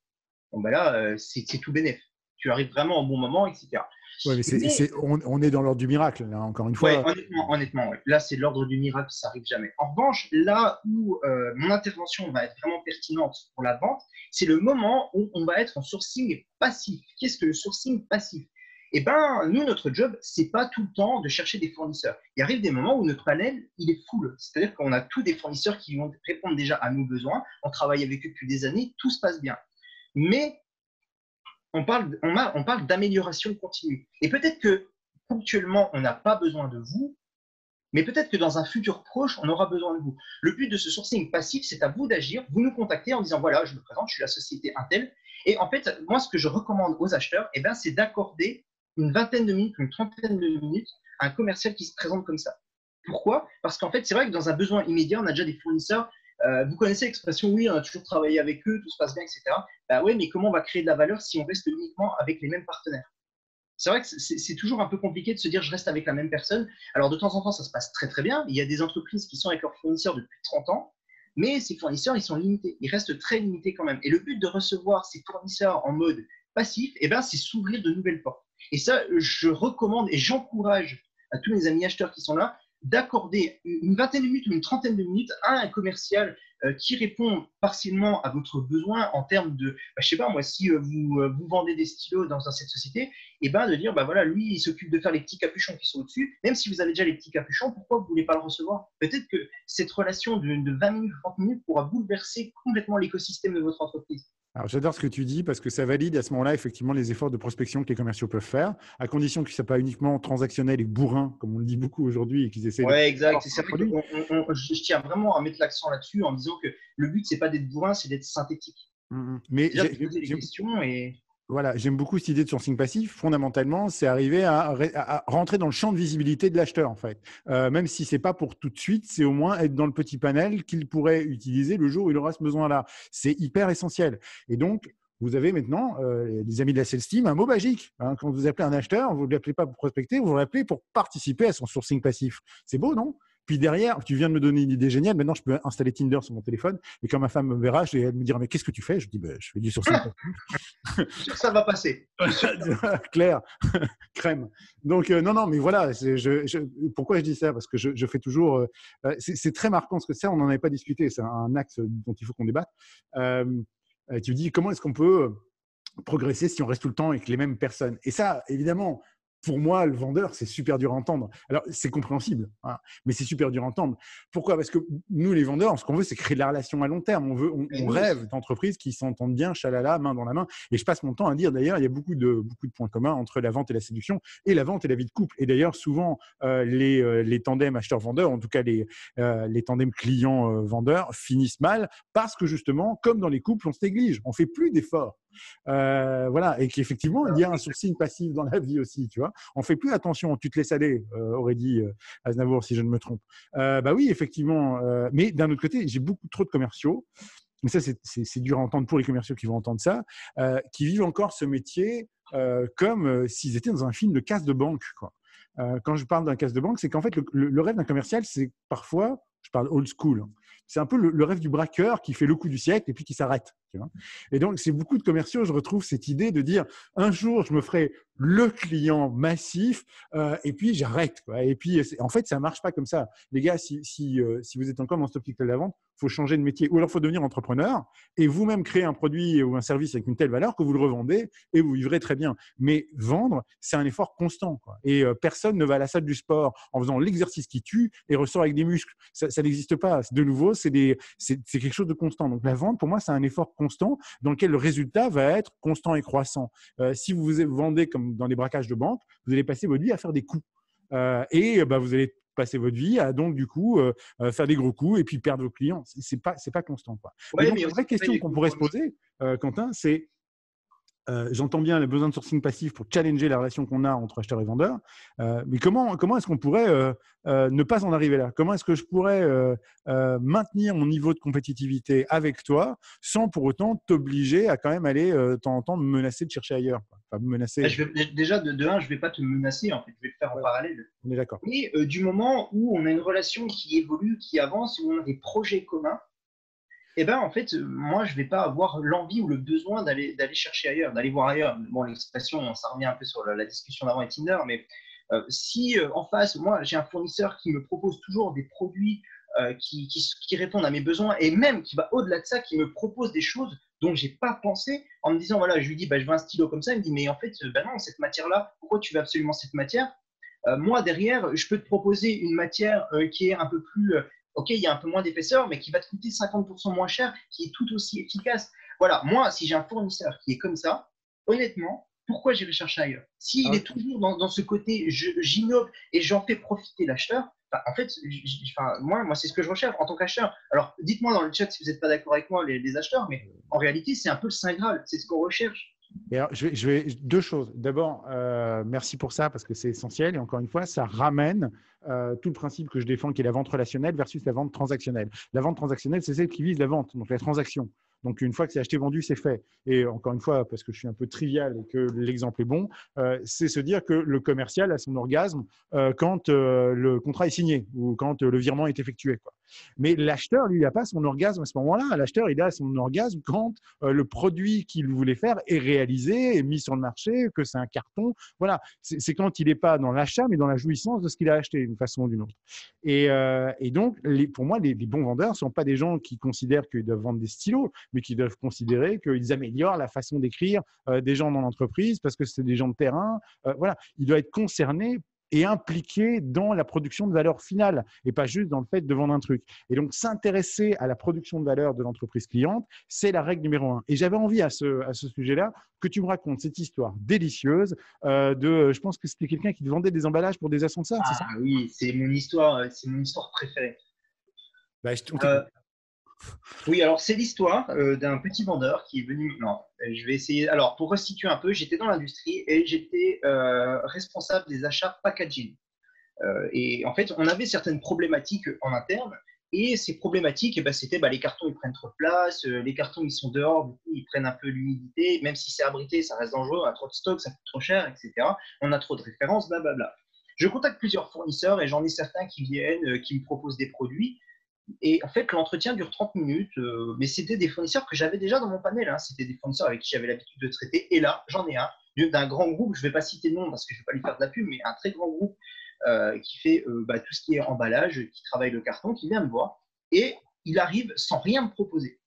bon, ben là, c'est tout bénef. Tu arrives vraiment au bon moment, etc. Ouais, mais Mais on est dans l'ordre du miracle, là, encore une ouais, fois. honnêtement, ouais. Là, c'est l'ordre du miracle, ça arrive jamais. En revanche, là où mon intervention va être vraiment pertinente pour la vente, c'est le moment où on va être en sourcing passif. Qu'est-ce que le sourcing passif? Eh ben, nous, notre job, c'est pas tout le temps de chercher des fournisseurs. Il arrive des moments où notre panel, il est full. C'est-à-dire qu'on a tous des fournisseurs qui vont répondre déjà à nos besoins. On travaille avec eux depuis des années, tout se passe bien. Mais on parle d'amélioration continue. Et peut-être que ponctuellement, on n'a pas besoin de vous, mais peut-être que dans un futur proche, on aura besoin de vous. Le but de ce sourcing passif, c'est à vous d'agir. Vous nous contactez en disant, voilà, je me présente, je suis la société Intel. Et en fait, moi, ce que je recommande aux acheteurs, c'est d'accorder une vingtaine de minutes, une trentaine de minutes à un commercial qui se présente comme ça. Pourquoi? Parce qu'en fait, c'est vrai que dans un besoin immédiat, on a déjà des fournisseurs. Vous connaissez l'expression, oui, on a toujours travaillé avec eux, tout se passe bien, etc. Bah ouais, mais comment on va créer de la valeur si on reste uniquement avec les mêmes partenaires? C'est vrai que c'est toujours un peu compliqué de se dire je reste avec la même personne. Alors de temps en temps, ça se passe très très bien. Il y a des entreprises qui sont avec leurs fournisseurs depuis 30 ans, mais ces fournisseurs, ils sont limités. Ils restent très limités quand même. Et le but de recevoir ces fournisseurs en mode passif, c'est s'ouvrir de nouvelles portes. Et ça, je recommande et j'encourage à tous mes amis acheteurs qui sont là d'accorder une vingtaine de minutes ou une trentaine de minutes à un commercial qui répond partiellement à votre besoin en termes de, je sais pas moi, si vous vendez des stylos dans cette société, de dire, voilà, lui, il s'occupe de faire les petits capuchons qui sont au-dessus. Même si vous avez déjà les petits capuchons, pourquoi vous ne voulez pas le recevoir? Peut-être que cette relation de 20 minutes, 30 minutes pourra bouleverser complètement l'écosystème de votre entreprise. Alors, j'adore ce que tu dis parce que ça valide à ce moment-là effectivement les efforts de prospection que les commerciaux peuvent faire, à condition que ce ne soit pas uniquement transactionnel et bourrin, comme on le dit beaucoup aujourd'hui, et qu'ils essaient de Ouais, exact. vendre C'est un vrai produit. que je tiens vraiment à mettre l'accent là-dessus en disant que le but, c'est pas d'être bourrin, c'est d'être synthétique. Mais Déjà, de poser des questions et… Voilà, j'aime beaucoup cette idée de sourcing passif. Fondamentalement, c'est arriver à rentrer dans le champ de visibilité de l'acheteur, en fait. Même si c'est pas pour tout de suite, c'est au moins être dans le petit panel qu'il pourrait utiliser le jour où il aura ce besoin-là. C'est hyper essentiel. Et donc, vous avez maintenant, les amis de la Sales Team, un mot magique. Hein. Quand vous appelez un acheteur, vous ne l'appelez pas pour prospecter, vous l'appelez pour participer à son sourcing passif. C'est beau, non? Puis derrière, tu viens de me donner une idée géniale. Maintenant, je peux installer Tinder sur mon téléphone. Et quand ma femme me verra, elle me dira, mais qu'est-ce que tu fais? Je dis, je fais du sourcing passif. Je suis sûr que ça va passer. Claire, crème. Donc, non, mais voilà, pourquoi je dis ça? Parce que je fais toujours. C'est très marquant, parce que ça, on n'en avait pas discuté. C'est un axe dont il faut qu'on débatte. Tu me dis, comment est-ce qu'on peut progresser si on reste tout le temps avec les mêmes personnes? Et ça, évidemment, pour moi, le vendeur, c'est super dur à entendre. Alors, c'est compréhensible, hein, mais c'est super dur à entendre. Pourquoi? Parce que nous, les vendeurs, ce qu'on veut, c'est créer de la relation à long terme. On rêve d'entreprises qui s'entendent bien, chalala, main dans la main. Et je passe mon temps à dire, d'ailleurs, il y a beaucoup de points communs entre la vente et la séduction, et la vente et la vie de couple. Et d'ailleurs, souvent, les tandems acheteurs-vendeurs, en tout cas les tandems clients-vendeurs, finissent mal parce que justement, comme dans les couples, on se néglige, on fait plus d'efforts. Voilà, et qu'effectivement, il y a un sourcing passif dans la vie aussi, tu vois. On fait plus attention, tu te laisses aller, aurait dit Aznavour, si je ne me trompe. Bah oui, effectivement, mais d'un autre côté, j'ai beaucoup trop de commerciaux, mais ça, c'est dur à entendre pour les commerciaux qui vont entendre ça, qui vivent encore ce métier comme s'ils étaient dans un film de casse de banque, quoi. Quand je parle d'un casse de banque, c'est qu'en fait, le rêve d'un commercial, c'est parfois, je parle old school, hein, c'est un peu le rêve du braqueur qui fait le coup du siècle et puis qui s'arrête. Tu vois. Et donc, c'est beaucoup de commerciaux, je retrouve cette idée de dire un jour, je me ferai le client massif et puis j'arrête. Quoi. Et puis, en fait, ça ne marche pas comme ça. Les gars, si vous êtes encore dans cette optique de la vente, il faut changer de métier ou alors il faut devenir entrepreneur et vous-même créer un produit ou un service avec une telle valeur que vous le revendez et vous vivrez très bien. Mais vendre, c'est un effort constant. Quoi. Et personne ne va à la salle du sport en faisant l'exercice qui tue et ressort avec des muscles. Ça n'existe pas. De nouveau, c'est quelque chose de constant. Donc, la vente, pour moi, c'est un effort constant dans lequel le résultat va être constant et croissant. Si vous vendez comme dans les braquages de banque, vous allez passer votre vie à faire des coups. Vous allez passer votre vie à donc du coup faire des gros coups et puis perdre vos clients. C'est pas constant. Quoi. Ouais, donc, la vraie question qu'on pourrait se poser, Quentin, c'est j'entends bien le besoin de sourcing passif pour challenger la relation qu'on a entre acheteur et vendeur, mais comment est-ce qu'on pourrait ne pas en arriver là? Comment est-ce que je pourrais maintenir mon niveau de compétitivité avec toi sans pour autant t'obliger à quand même aller de temps en temps me menacer de chercher ailleurs, quoi. Enfin, me menacer. Déjà, de un, je ne vais pas te menacer, en fait, je vais le faire en parallèle. On est d'accord. Mais du moment où on a une relation qui évolue, qui avance, où on a des projets communs, eh ben, en fait, moi, je ne vais pas avoir l'envie ou le besoin d'aller chercher ailleurs, d'aller voir ailleurs. Bon, l'expression, ça revient un peu sur la discussion d'avant avec Tinder, mais si en face, moi, j'ai un fournisseur qui me propose toujours des produits qui répondent à mes besoins et même qui va au-delà de ça, qui me propose des choses dont je n'ai pas pensé en me disant, voilà, je lui dis, je veux un stylo comme ça, il me dit, mais en fait, non, cette matière-là, pourquoi tu veux absolument cette matière? Moi, derrière, je peux te proposer une matière qui est un peu plus ok, il y a un peu moins d'épaisseur, mais qui va te coûter 50% moins cher, qui est tout aussi efficace. Voilà, moi, si j'ai un fournisseur qui est comme ça, honnêtement, pourquoi j'irai chercher ailleurs? S'il est toujours dans ce côté, j'innove et j'en fais profiter l'acheteur, en fait, moi, c'est ce que je recherche en tant qu'acheteur. Alors, dites-moi dans le chat si vous n'êtes pas d'accord avec moi, les acheteurs, mais en réalité, c'est un peu le Saint Graal, c'est ce qu'on recherche. Et alors, deux choses. D'abord, merci pour ça parce que c'est essentiel. Et encore une fois, ça ramène tout le principe que je défends qui est la vente relationnelle versus la vente transactionnelle. La vente transactionnelle, c'est celle qui vise la vente, donc la transaction. Donc, une fois que c'est acheté, vendu, c'est fait. Et encore une fois, parce que je suis un peu trivial et que l'exemple est bon, c'est se dire que le commercial a son orgasme quand le contrat est signé ou quand le virement est effectué, quoi. Mais l'acheteur, lui, il n'a pas son orgasme à ce moment-là. L'acheteur, il a son orgasme quand le produit qu'il voulait faire est réalisé, est mis sur le marché, que c'est un carton. Voilà, c'est quand il n'est pas dans l'achat, mais dans la jouissance de ce qu'il a acheté d'une façon ou d'une autre. Et donc, pour moi, les bons vendeurs ne sont pas des gens qui considèrent qu'ils doivent vendre des stylos, mais qui doivent considérer qu'ils améliorent la façon d'écrire des gens dans l'entreprise parce que c'est des gens de terrain. Voilà, il doit être concerné et impliqué dans la production de valeur finale et pas juste dans le fait de vendre un truc. Et donc, s'intéresser à la production de valeur de l'entreprise cliente, c'est la règle numéro 1. Et j'avais envie à ce sujet-là que tu me racontes cette histoire délicieuse je pense que c'était quelqu'un qui te vendait des emballages pour des ascenseurs, c'est ça? Oui, c'est mon histoire préférée. On t'écoute. Oui, alors c'est l'histoire d'un petit vendeur qui est venu. Non, je vais essayer. Alors, pour restituer un peu, j'étais dans l'industrie et j'étais responsable des achats packaging. Et en fait, on avait certaines problématiques en interne. Et ces problématiques, eh ben, c'était les cartons, ils prennent trop de place, les cartons, ils sont dehors, du coup, ils prennent un peu l'humidité. Même si c'est abrité, ça reste dangereux, on a trop de stock, ça coûte trop cher, etc. On a trop de références, blablabla. Je contacte plusieurs fournisseurs et j'en ai certains qui viennent, qui me proposent des produits. Et en fait, l'entretien dure 30 minutes, mais c'était des fournisseurs que j'avais déjà dans mon panel. Hein. C'était des fournisseurs avec qui j'avais l'habitude de traiter. Et là, j'en ai un d'un grand groupe, je ne vais pas citer le nom parce que je ne vais pas lui faire de la pub, mais un très grand groupe qui fait tout ce qui est emballage, qui travaille le carton, qui vient me voir. Et il arrive sans rien me proposer.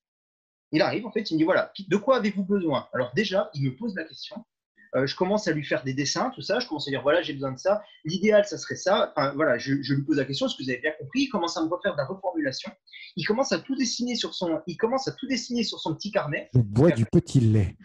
Il arrive, en fait, il me dit, voilà, de quoi avez-vous besoin? Alors déjà, il me pose la question. Je commence à lui faire des dessins, tout ça. Je commence à dire, voilà, j'ai besoin de ça. L'idéal, ça serait ça. Enfin, voilà, je lui pose la question, est-ce que vous avez bien compris? Il commence à me refaire de la reformulation. Il commence à tout dessiner sur son petit carnet. Je bois du petit lait.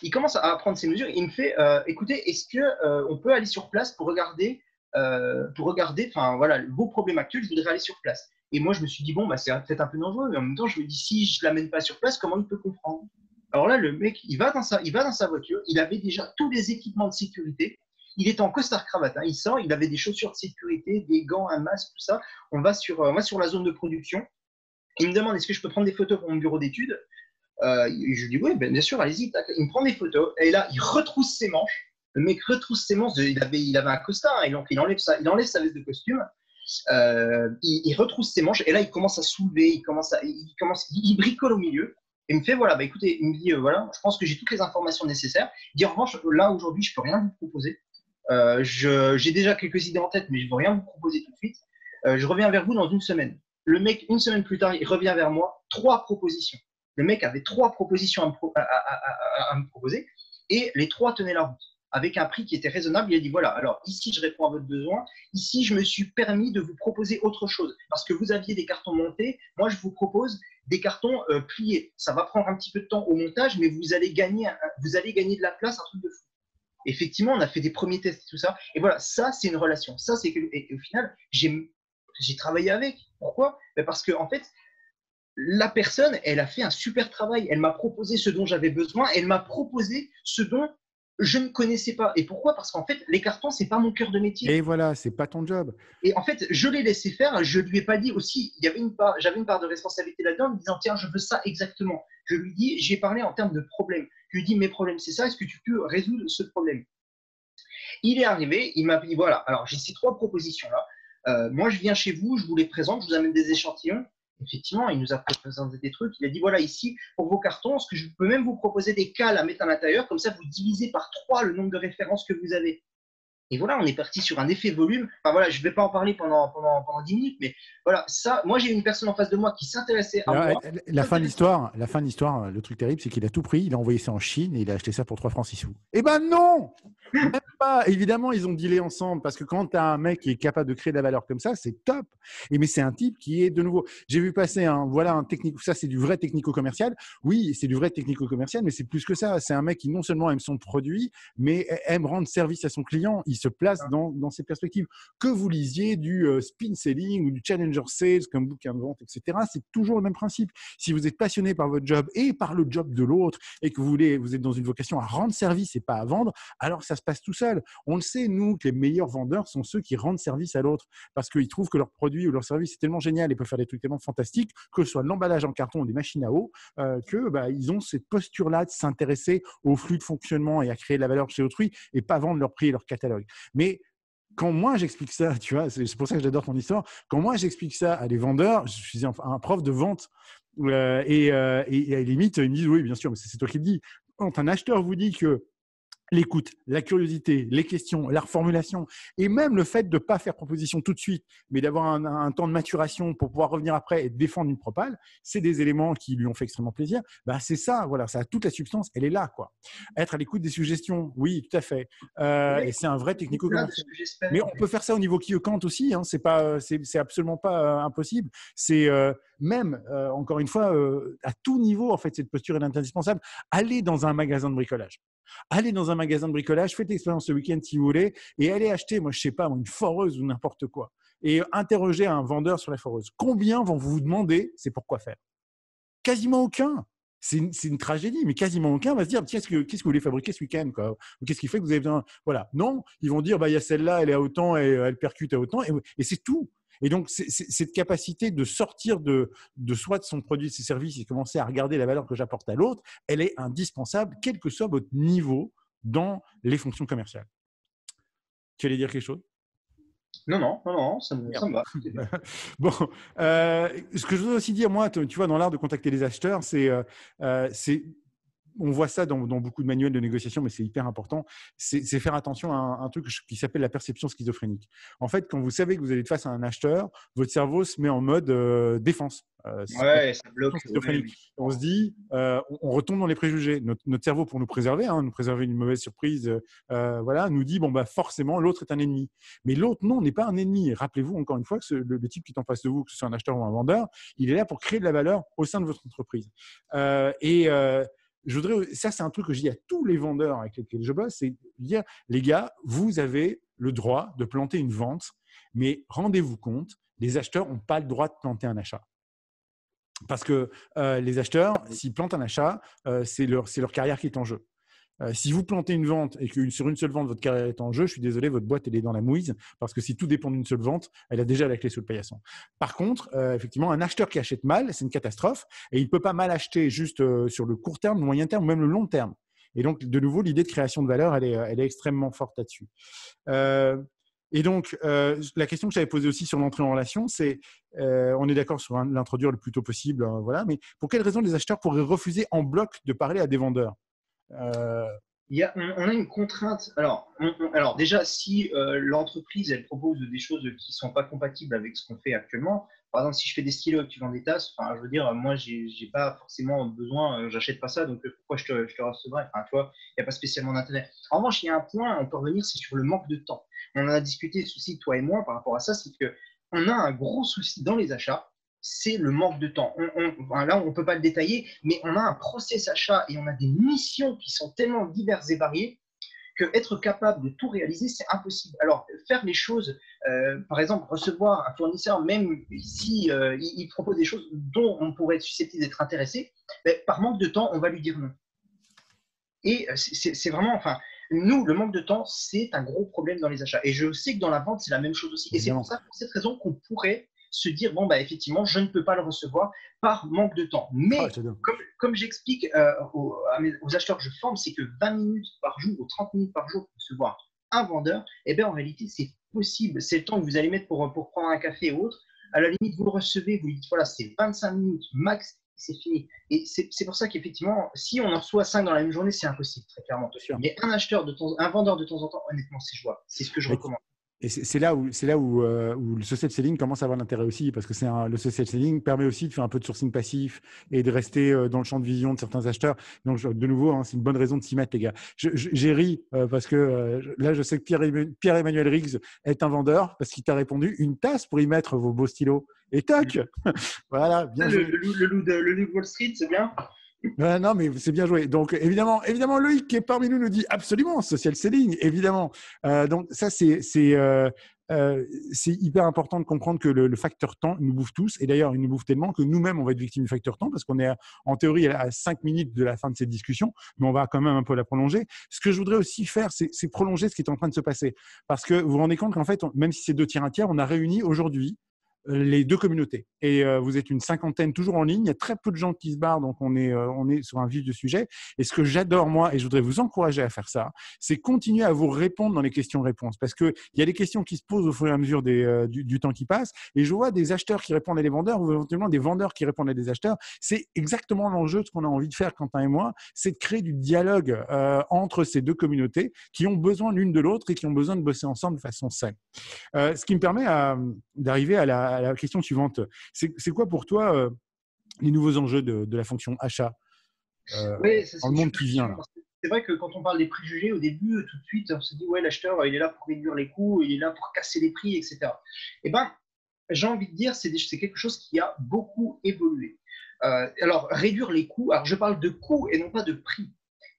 Il commence à prendre ses mesures. Il me fait, écoutez, est-ce que on peut aller sur place pour regarder, enfin voilà, vos problèmes actuels? Je voudrais aller sur place. Et moi, je me suis dit, bon, c'est peut-être un peu dangereux, mais en même temps, je me dis, si je ne l'amène pas sur place, comment il peut comprendre? Alors là, le mec, il va dans sa voiture, il avait déjà tous les équipements de sécurité, il était en costard-cravate, hein, il sort, il avait des chaussures de sécurité, des gants, un masque, tout ça. On va sur la zone de production. Il me demande, est-ce que je peux prendre des photos pour mon bureau d'études? Je lui dis, oui, bien sûr, allez-y. Il me prend des photos, et là, il retrousse ses manches. Le mec retrousse ses manches, il avait un costard, hein, il enlève sa veste de costume. Il retrousse ses manches et là il commence à soulever, il bricole au milieu et il me fait voilà, écoutez, il me dit voilà, je pense que j'ai toutes les informations nécessaires. Il dit en revanche, là aujourd'hui, je peux rien vous proposer. J'ai déjà quelques idées en tête, mais je ne peux rien vous proposer tout de suite. Je reviens vers vous dans une semaine. Le mec, une semaine plus tard, il revient vers moi, 3 propositions. Le mec avait 3 propositions à me proposer et les 3 tenaient la route avec un prix qui était raisonnable. Il a dit voilà, alors ici je réponds à votre besoin, ici je me suis permis de vous proposer autre chose parce que vous aviez des cartons montés, moi je vous propose des cartons pliés. Ça va prendre un petit peu de temps au montage, mais vous allez gagner de la place, un truc de fou. Effectivement, on a fait des premiers tests et tout ça, et voilà, ça c'est une relation. Ça c'est que, et au final, j'ai travaillé avec. Pourquoi? Parce que en fait, la personne, elle a fait un super travail. Elle m'a proposé ce dont j'avais besoin. Elle m'a proposé ce dont je ne connaissais pas. Et pourquoi? Parce qu'en fait, les cartons, c'est pas mon cœur de métier. Et voilà, c'est pas ton job. Et en fait, je l'ai laissé faire. Je lui ai pas dit aussi. J'avais une part de responsabilité là-dedans, en me disant tiens, je veux ça exactement. Je lui dis, j'ai parlé en termes de problèmes. Je lui dis mes problèmes, c'est ça. Est-ce que tu peux résoudre ce problème? Il est arrivé. Il m'a dit voilà. Alors j'ai ces 3 propositions là. Moi, je viens chez vous, je vous les présente, je vous amène des échantillons. Effectivement, il nous a présenté des trucs. Il a dit voilà, ici, pour vos cartons, ce que je peux même vous proposer des cales à mettre à l'intérieur, comme ça, vous divisez par 3 le nombre de références que vous avez. Et voilà, on est parti sur un effet volume. Enfin voilà, je ne vais pas en parler pendant 10 minutes, mais voilà, ça, moi, j'ai une personne en face de moi qui s'intéressait à moi. La fin de l'histoire, le truc terrible, c'est qu'il a tout pris, il a envoyé ça en Chine et il a acheté ça pour 3 francs 6 sous. Eh ben non! Même pas. Évidemment, ils ont dealé ensemble parce que quand tu as un mec qui est capable de créer de la valeur comme ça, c'est top. Mais c'est un type qui est de nouveau. J'ai vu passer un technico. Ça, c'est du vrai technico-commercial. Oui, c'est du vrai technico-commercial, mais c'est plus que ça. C'est un mec qui non seulement aime son produit, mais aime rendre service à son client. Il se place dans ces perspectives. Que vous lisiez du spin selling ou du challenger sales comme bouquin de vente, etc., c'est toujours le même principe. Si vous êtes passionné par votre job et par le job de l'autre et que vous êtes dans une vocation à rendre service et pas à vendre, alors ça se passe tout seul. On le sait, nous, que les meilleurs vendeurs sont ceux qui rendent service à l'autre parce qu'ils trouvent que leur produit ou leur service est tellement génial et peuvent faire des trucs tellement fantastiques, que ce soit l'emballage en carton ou des machines à eau, ils ont cette posture-là de s'intéresser au flux de fonctionnement et à créer de la valeur chez autrui et pas vendre leur prix et leur catalogue. Mais quand moi j'explique ça, tu vois, c'est pour ça que j'adore ton histoire, quand moi j'explique ça à des vendeurs, je suis un prof de vente et à la limite, ils me disent oui, bien sûr, mais c'est toi qui le dis. Quand un acheteur vous dit que l'écoute, la curiosité, les questions, la reformulation et même le fait de ne pas faire proposition tout de suite, mais d'avoir un temps de maturation pour pouvoir revenir après et défendre une propale, c'est des éléments qui lui ont fait extrêmement plaisir. C'est ça, voilà, ça a toute la substance, elle est là, quoi. Être à l'écoute des suggestions, oui, tout à fait. Et c'est un vrai technico-commercial. Mais on peut faire ça au niveau key account aussi, hein, c'est absolument pas impossible. C'est même, encore une fois, à tout niveau, en fait, cette posture est indispensable. Aller dans un magasin de bricolage. Allez dans un magasin de bricolage, faites l'expérience ce week-end si vous voulez, et allez acheter, moi je sais pas, une foreuse ou n'importe quoi. et interrogez un vendeur sur la foreuse. Combien vont vous demander c'est pour quoi faire? Quasiment aucun. C'est une tragédie, mais quasiment aucun va se dire qu'est-ce que vous voulez fabriquer ce week-end, quoi. Ou qu'est-ce qui fait que vous avez besoin. Voilà. Non, ils vont dire bah, il y a celle-là, elle est à autant et elle percute à autant, et c'est tout. Et donc, cette capacité de sortir de soi, de son produit, de ses services, et commencer à regarder la valeur que j'apporte à l'autre, elle est indispensable, quel que soit votre niveau dans les fonctions commerciales. Tu allais dire quelque chose? Non, ça me va. Bon, ce que je voudrais aussi dire, moi, tu vois, dans l'art de contacter les acheteurs, on voit ça dans beaucoup de manuels de négociation, mais c'est hyper important, c'est faire attention à un truc qui s'appelle la perception schizophrénique. En fait, quand vous savez que vous allez être face à un acheteur, votre cerveau se met en mode défense. Ouais, ça bloque. Ouais. On se dit, on retombe dans les préjugés. Notre cerveau, pour nous préserver d'une mauvaise surprise, voilà, nous dit bon bah forcément l'autre est un ennemi. Mais l'autre non, n'est pas un ennemi. Rappelez-vous encore une fois que le type qui est en face de vous, que ce soit un acheteur ou un vendeur, il est là pour créer de la valeur au sein de votre entreprise. Ça, c'est un truc que je dis à tous les vendeurs avec lesquels je bosse, c'est dire les gars, vous avez le droit de planter une vente, mais rendez-vous compte, les acheteurs n'ont pas le droit de planter un achat. Parce que les acheteurs, s'ils plantent un achat, c'est leur carrière qui est en jeu. Si vous plantez une vente et que sur une seule vente, votre carrière est en jeu, je suis désolé, votre boîte, elle est dans la mouise, parce que si tout dépend d'une seule vente, elle a déjà la clé sous le paillasson. Par contre, effectivement, un acheteur qui achète mal, c'est une catastrophe, et il ne peut pas mal acheter juste sur le court terme, le moyen terme ou même le long terme. Et donc, de nouveau, l'idée de création de valeur, elle est extrêmement forte là-dessus. Et donc, la question que j'avais posée aussi sur l'entrée en relation, c'est, on est d'accord sur l'introduire le plus tôt possible, voilà, mais pour quelles raisons les acheteurs pourraient refuser en bloc de parler à des vendeurs? On a une contrainte. Alors déjà, si l'entreprise elle propose des choses qui ne sont pas compatibles avec ce qu'on fait actuellement, par exemple, si je fais des stylos et que tu vends des tasses, je veux dire, moi, j'ai pas forcément besoin, j'achète pas ça, donc pourquoi je te recevrais? Tu vois, il n'y a pas spécialement d'intérêt. En revanche, il y a un point, on peut revenir, c'est sur le manque de temps. On en a discuté, souci, toi et moi, par rapport à ça, c'est qu'on a un gros souci dans les achats, c'est le manque de temps. Là, on ne peut pas le détailler, mais on a un process achat et on a des missions qui sont tellement diverses et variées qu'être capable de tout réaliser, c'est impossible. Alors, faire les choses, par exemple, recevoir un fournisseur, même si il propose des choses dont on pourrait être susceptible d'être intéressé, par manque de temps, on va lui dire non. Et c'est vraiment, nous, le manque de temps, c'est un gros problème dans les achats. Et je sais que dans la vente, c'est la même chose aussi. Et c'est pour cette raison qu'on pourrait se dire, bon, effectivement, je ne peux pas le recevoir par manque de temps. Mais comme j'explique aux acheteurs que je forme, c'est que 20 minutes par jour ou 30 minutes par jour pour recevoir un vendeur, en réalité, c'est possible. C'est le temps que vous allez mettre pour prendre un café ou autre. À la limite, vous le recevez, vous lui dites, voilà, c'est 25 minutes max, c'est fini. Et c'est pour ça qu'effectivement, si on en reçoit 5 dans la même journée, c'est impossible, très clairement. Mais un vendeur de temps en temps, honnêtement, c'est jouable. C'est ce que je recommande. Et c'est là où le social selling commence à avoir l'intérêt aussi, parce que le social selling permet aussi de faire un peu de sourcing passif et de rester dans le champ de vision de certains acheteurs. Donc, de nouveau, c'est une bonne raison de s'y mettre, les gars. J'ai ri parce que là, je sais que Pierre-Emmanuel Riggs est un vendeur parce qu'il t'a répondu une tasse pour y mettre vos beaux stylos. Et toc. Voilà, bien joué. Le loup de Wall Street, c'est bien. Non, mais c'est bien joué. Donc, évidemment, Loïc qui est parmi nous dit absolument social selling, évidemment. Donc, ça, c'est hyper important de comprendre que le facteur temps nous bouffe tous. Et d'ailleurs, il nous bouffe tellement que nous-mêmes, on va être victime du facteur temps parce qu'on est en théorie à 5 minutes de la fin de cette discussion, mais on va quand même un peu la prolonger. Ce que je voudrais aussi faire, c'est prolonger ce qui est en train de se passer. Parce que vous vous rendez compte qu'en fait, même si c'est 2 tiers, 1 tiers, on a réuni aujourd'hui les 2 communautés. Et vous êtes une 50aine toujours en ligne. Il y a très peu de gens qui se barrent, donc on est sur un vif de sujet. Et ce que j'adore, moi, et je voudrais vous encourager à faire ça, c'est continuer à vous répondre dans les questions-réponses. Parce qu'il y a des questions qui se posent au fur et à mesure du temps qui passe. Et je vois des acheteurs qui répondent à des vendeurs ou éventuellement des vendeurs qui répondent à des acheteurs. C'est exactement l'enjeu de ce qu'on a envie de faire, Quentin et moi, c'est de créer du dialogue entre ces 2 communautés qui ont besoin l'une de l'autre et qui ont besoin de bosser ensemble de façon saine. Ce qui me permet d'arriver à la question suivante. C'est quoi pour toi les nouveaux enjeux de la fonction achat dans le monde qui vient là? C'est vrai que quand on parle des préjugés, au début, tout de suite, on se dit ouais, l'acheteur, il est là pour réduire les coûts, il est là pour casser les prix, etc. J'ai envie de dire, c'est quelque chose qui a beaucoup évolué. Alors, réduire les coûts, alors je parle de coûts et non pas de prix.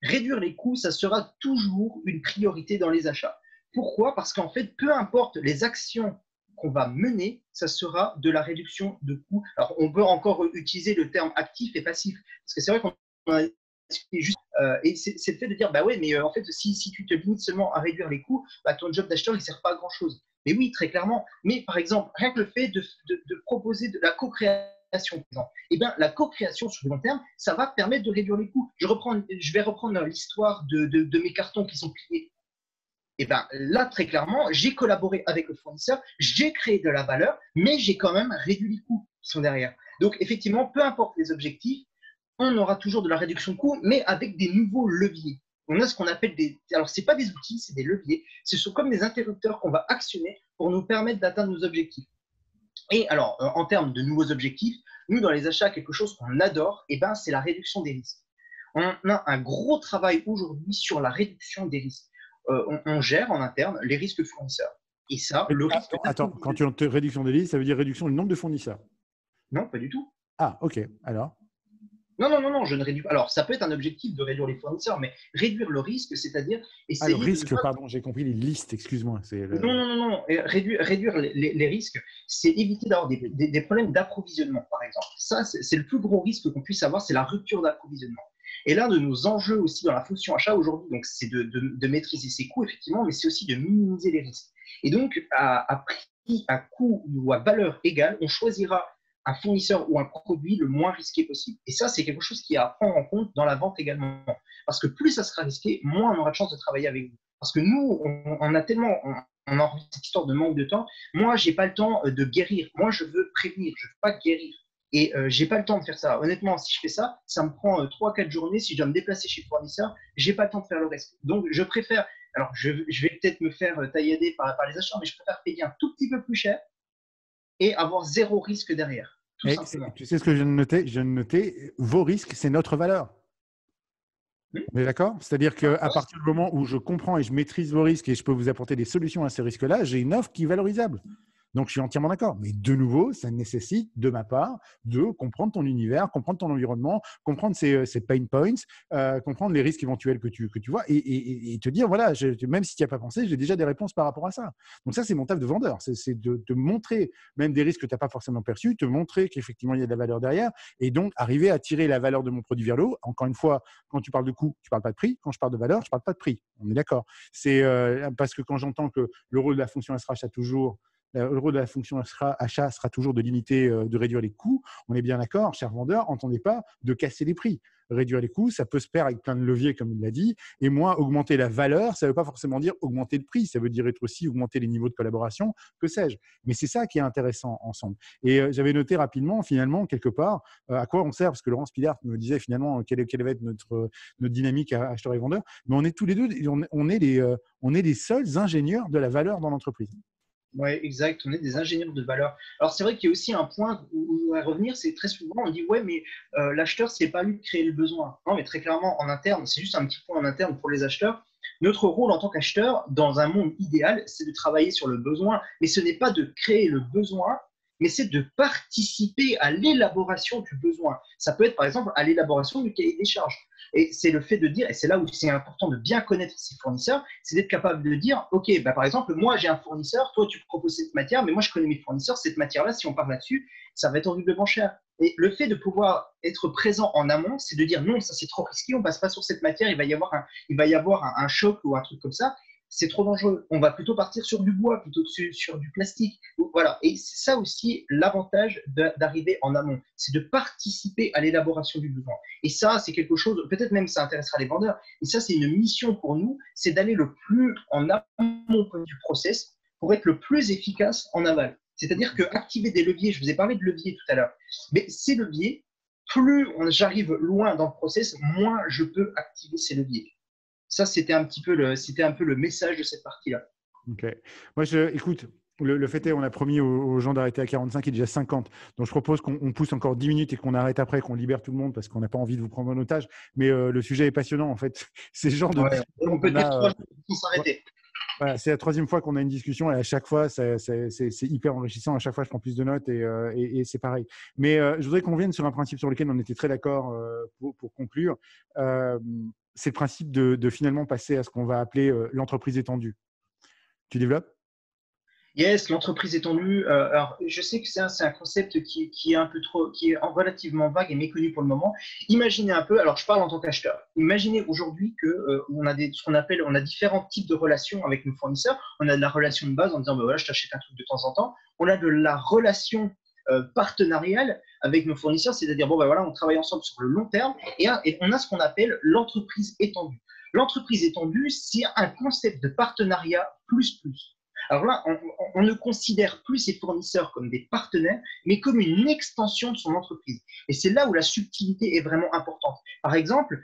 Réduire les coûts, ça sera toujours une priorité dans les achats. Pourquoi? Parce qu'en fait, peu importe les actions qu'on va mener, ça sera de la réduction de coûts. Alors, on peut encore utiliser le terme actif et passif, parce que c'est vrai qu'on a juste, et c'est le fait de dire, bah ouais, mais en fait, si tu te limites seulement à réduire les coûts, bah, ton job d'acheteur, il ne sert pas à grand-chose. Mais oui, très clairement. Mais par exemple, rien que le fait de proposer de la co-création, eh bien, la co-création sur le long terme, ça va permettre de réduire les coûts. Je vais reprendre l'histoire de mes cartons qui sont pliés. Et bien là, très clairement, j'ai collaboré avec le fournisseur, j'ai créé de la valeur, mais j'ai quand même réduit les coûts qui sont derrière. Donc, effectivement, peu importe les objectifs, on aura toujours de la réduction de coûts, mais avec des nouveaux leviers. On a ce qu'on appelle des. Alors, ce n'est pas des outils, c'est des leviers. Ce sont comme des interrupteurs qu'on va actionner pour nous permettre d'atteindre nos objectifs. Et alors, en termes de nouveaux objectifs, nous, dans les achats, quelque chose qu'on adore, eh ben, c'est la réduction des risques. On a un gros travail aujourd'hui sur la réduction des risques. On gère en interne les risques fournisseurs. Et ça, le risque. Attends, quand tu as réduction des listes, ça veut dire réduction du nombre de fournisseurs? Non, pas du tout. Ah, ok. Alors? Non, je ne réduis pas. Alors, ça peut être un objectif de réduire les fournisseurs, mais réduire le risque, c'est-à-dire essayer. Ah, le risque, pardon, j'ai compris les listes, excuse-moi. Non. Réduire les risques, c'est éviter d'avoir des problèmes d'approvisionnement, par exemple. Ça, c'est le plus gros risque qu'on puisse avoir, c'est la rupture d'approvisionnement. Et l'un de nos enjeux aussi dans la fonction achat aujourd'hui, donc c'est de maîtriser ses coûts, effectivement, mais c'est aussi de minimiser les risques. Et donc, à prix, à coût ou à valeur égale, on choisira un fournisseur ou un produit le moins risqué possible. Et ça, c'est quelque chose qui est à prendre en compte dans la vente également. Parce que plus ça sera risqué, moins on aura de chance de travailler avec vous. Parce que nous, on a tellement, on a cette histoire de manque de temps. Moi, j'ai pas le temps de guérir. Moi, je veux prévenir, je veux pas guérir. Et j'ai pas le temps de faire ça. Honnêtement, si je fais ça, ça me prend 3-4 journées. Si je dois me déplacer chez le fournisseur, j'ai pas le temps de faire le reste. Donc, je préfère. Alors, je vais peut-être me faire taillader par les achats, mais je préfère payer un tout petit peu plus cher et avoir zéro risque derrière. Tout simplement. Tu sais ce que je viens de noter? Je viens de noter, vos risques, c'est notre valeur. On est d'accord? C'est-à-dire qu'à partir du moment où je comprends et je maîtrise vos risques et je peux vous apporter des solutions à ces risques-là, j'ai une offre qui est valorisable. Donc, je suis entièrement d'accord. Mais de nouveau, ça nécessite de ma part de comprendre ton univers, comprendre ton environnement, comprendre ses pain points, comprendre les risques éventuels que tu vois et te dire, voilà, même si tu n'y as pas pensé, j'ai déjà des réponses par rapport à ça. Donc, ça, c'est mon taf de vendeur. C'est de te montrer même des risques que tu n'as pas forcément perçus, te montrer qu'effectivement, il y a de la valeur derrière et donc arriver à tirer la valeur de mon produit vers le haut. Encore une fois, quand tu parles de coût, tu ne parles pas de prix. Quand je parle de valeur, je ne parle pas de prix. On est d'accord. C'est parce que quand j'entends que le rôle de la fonction SRH a toujours le rôle de la fonction achat sera toujours de limiter, de réduire les coûts. On est bien d'accord, cher vendeur, entendez pas de casser les prix. Réduire les coûts, ça peut se faire avec plein de leviers, comme il l'a dit. Et moi, augmenter la valeur, ça ne veut pas forcément dire augmenter le prix. Ça veut dire être aussi augmenter les niveaux de collaboration, que sais-je. Mais c'est ça qui est intéressant ensemble. Et j'avais noté rapidement, finalement, quelque part, à quoi on sert, parce que Laurence Pillard me disait finalement quelle va être notre dynamique à acheteur et vendeur. Mais on est tous les deux, on est les seuls ingénieurs de la valeur dans l'entreprise. Oui, exact. On est des ingénieurs de valeur. Alors, c'est vrai qu'il y a aussi un point où je voudrais revenir, c'est très souvent, on dit, ouais, mais l'acheteur, c'est pas lui de créer le besoin. Non, mais très clairement, en interne, c'est juste un petit point en interne pour les acheteurs. Notre rôle en tant qu'acheteur, dans un monde idéal, c'est de travailler sur le besoin, mais ce n'est pas de créer le besoin, mais c'est de participer à l'élaboration du besoin. Ça peut être, par exemple, à l'élaboration du cahier des charges. Et c'est le fait de dire, et c'est là où c'est important de bien connaître ses fournisseurs, c'est d'être capable de dire, OK, bah par exemple, moi j'ai un fournisseur, toi tu proposes cette matière, mais moi je connais mes fournisseurs, cette matière-là, si on parle là-dessus, ça va être horriblement cher. Et le fait de pouvoir être présent en amont, c'est de dire non, ça c'est trop risqué, on ne passe pas sur cette matière, il va y avoir un choc ou un truc comme ça. C'est trop dangereux. On va plutôt partir sur du bois plutôt que sur du plastique. Donc, voilà. Et c'est ça aussi l'avantage d'arriver en amont. C'est de participer à l'élaboration du besoin. Et ça, c'est quelque chose, peut-être même ça intéressera les vendeurs, et ça, c'est une mission pour nous, c'est d'aller le plus en amont du process pour être le plus efficace en aval. C'est-à-dire qu'activer des leviers, je vous ai parlé de leviers tout à l'heure, mais ces leviers, plus j'arrive loin dans le process, moins je peux activer ces leviers. Ça, c'était un peu le message de cette partie-là. Ok. Moi, écoute, le fait est, on a promis aux gens d'arrêter à 45, il est déjà 50. Donc, je propose qu'on pousse encore 10 minutes et qu'on arrête après, qu'on libère tout le monde parce qu'on n'a pas envie de vous prendre en otage. Mais le sujet est passionnant, en fait. C'est le genre de discussion on peut qu'on a. S'arrêter. Voilà, c'est la troisième fois qu'on a une discussion et à chaque fois, c'est hyper enrichissant. À chaque fois, je prends plus de notes et c'est pareil. Mais je voudrais qu'on vienne sur un principe sur lequel on était très d'accord pour conclure. C'est le principe de finalement passer à ce qu'on va appeler l'entreprise étendue. Tu développes? Yes, l'entreprise étendue. Alors, je sais que c'est un concept qui est un peu trop, qui est relativement vague et méconnu pour le moment. Imaginez un peu. Alors, je parle en tant qu'acheteur. Imaginez aujourd'hui que on a ce qu'on appelle, on a différents types de relations avec nos fournisseurs. On a de la relation de base en disant, ben voilà, je t'achète un truc de temps en temps. On a de la relation partenariale avec nos fournisseurs, c'est-à-dire bon ben voilà, on travaille ensemble sur le long terme. Et on a ce qu'on appelle l'entreprise étendue. L'entreprise étendue, c'est un concept de partenariat plus plus. Alors là, on ne considère plus ses fournisseurs comme des partenaires, mais comme une extension de son entreprise. Et c'est là où la subtilité est vraiment importante. Par exemple,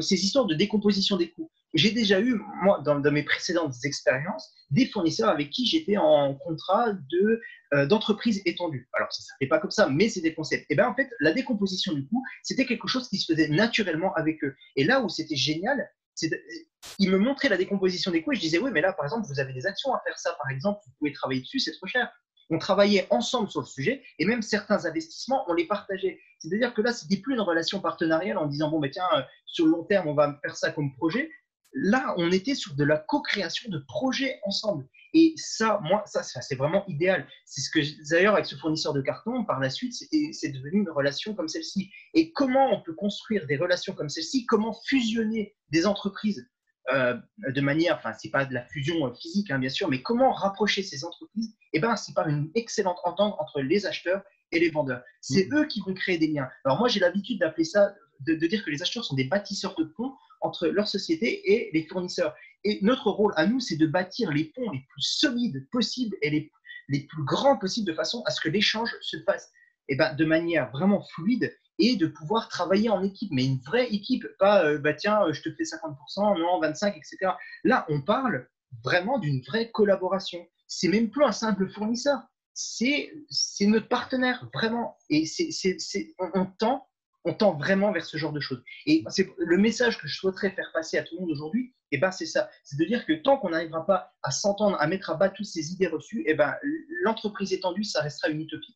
ces histoires de décomposition des coûts. J'ai déjà eu, moi, dans mes précédentes expériences, des fournisseurs avec qui j'étais en contrat d'entreprise étendue. Alors, ça ne s'appelait pas comme ça, mais c'est des concepts. Et bien, en fait, la décomposition du coût, c'était quelque chose qui se faisait naturellement avec eux. Et là où c'était génial, il me montrait la décomposition des coûts et je disais, oui, mais là, par exemple, vous avez des actions à faire ça, par exemple, vous pouvez travailler dessus, c'est trop cher. On travaillait ensemble sur le sujet et même certains investissements, on les partageait. C'est-à-dire que là, ce n'était plus une relation partenariale en disant, bon, mais tiens, sur le long terme, on va faire ça comme projet. Là, on était sur de la co-création de projets ensemble. Et ça, moi, ça c'est vraiment idéal. C'est ce que, d'ailleurs, avec ce fournisseur de carton, par la suite, c'est devenu une relation comme celle-ci. Et comment on peut construire des relations comme celle-ci? Comment fusionner des entreprises de manière, enfin, c'est pas de la fusion physique, hein, bien sûr, mais comment rapprocher ces entreprises? Eh ben, c'est par une excellente entente entre les acheteurs et les vendeurs. C'est eux qui vont créer des liens. Alors moi, j'ai l'habitude d'appeler ça, de dire que les acheteurs sont des bâtisseurs de ponts entre leur société et les fournisseurs. Et notre rôle à nous, c'est de bâtir les ponts les plus solides possibles et les plus grands possibles de façon à ce que l'échange se fasse de manière vraiment fluide et de pouvoir travailler en équipe, mais une vraie équipe, pas bah tiens, je te fais 50%, non, 25%, etc. Là, on parle vraiment d'une vraie collaboration. C'est même plus un simple fournisseur, c'est notre partenaire, vraiment. Et on tend vraiment vers ce genre de choses. Et c'est le message que je souhaiterais faire passer à tout le monde aujourd'hui, c'est ça. C'est de dire que tant qu'on n'arrivera pas à s'entendre, à mettre à bas toutes ces idées reçues, l'entreprise étendue, ça restera une utopie.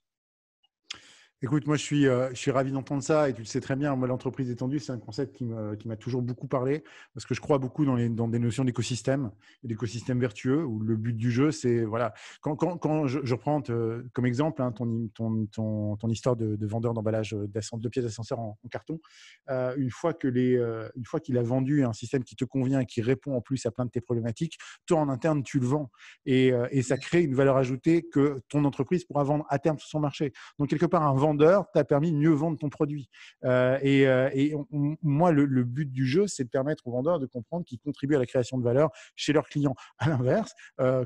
Écoute, moi, je suis ravi d'entendre ça et tu le sais très bien. Moi, l'entreprise étendue, c'est un concept qui m'a toujours beaucoup parlé parce que je crois beaucoup dans des notions d'écosystème et d'écosystème vertueux où le but du jeu, c'est, voilà, quand je reprends comme exemple hein, ton histoire de vendeur d'emballage de pièces d'ascenseur en carton, une fois qu'il a vendu un système qui te convient et qui répond en plus à plein de tes problématiques, toi, en interne, tu le vends et ça crée une valeur ajoutée que ton entreprise pourra vendre à terme sur son marché. Donc, quelque part, un vendeur t'a permis de mieux vendre ton produit. Moi, le but du jeu, c'est de permettre aux vendeurs de comprendre qu'ils contribuent à la création de valeur chez leurs clients. À l'inverse,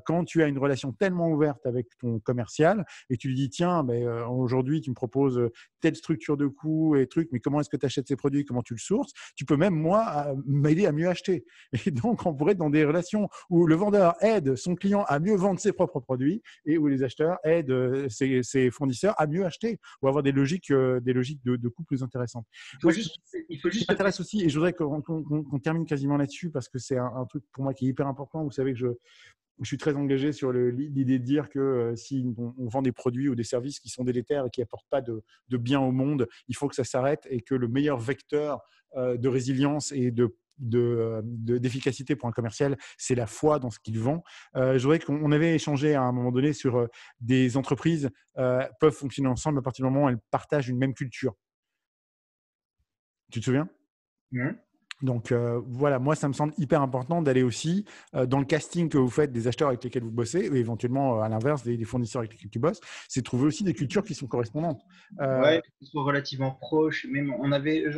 quand tu as une relation tellement ouverte avec ton commercial et tu lui dis, tiens, aujourd'hui, tu me proposes telle structure de coûts et trucs, mais comment est-ce que tu achètes ces produits, comment tu le sources? Tu peux même, moi, m'aider à mieux acheter. Et donc, on pourrait être dans des relations où le vendeur aide son client à mieux vendre ses propres produits et où les acheteurs aident ses fournisseurs à mieux acheter ou avoir des logiques de coûts plus intéressantes. Il faut juste m'intéresse aussi, et je voudrais qu'on termine quasiment là-dessus parce que c'est un truc pour moi qui est hyper important. Vous savez que je suis très engagé sur l'idée de dire que si on vend des produits ou des services qui sont délétères et qui n'apportent pas de bien au monde, il faut que ça s'arrête et que le meilleur vecteur de résilience et d'efficacité pour un commercial, c'est la foi dans ce qu'il vend. Je voudrais qu'on avait échangé à un moment donné sur des entreprises peuvent fonctionner ensemble à partir du moment où elles partagent une même culture. Tu te souviens? Donc voilà, moi ça me semble hyper important d'aller aussi dans le casting que vous faites des acheteurs avec lesquels vous bossez, ou éventuellement à l'inverse des fournisseurs avec lesquels tu bosses, c'est de trouver aussi des cultures qui sont correspondantes. Ouais, qu'ils soient relativement proches. Même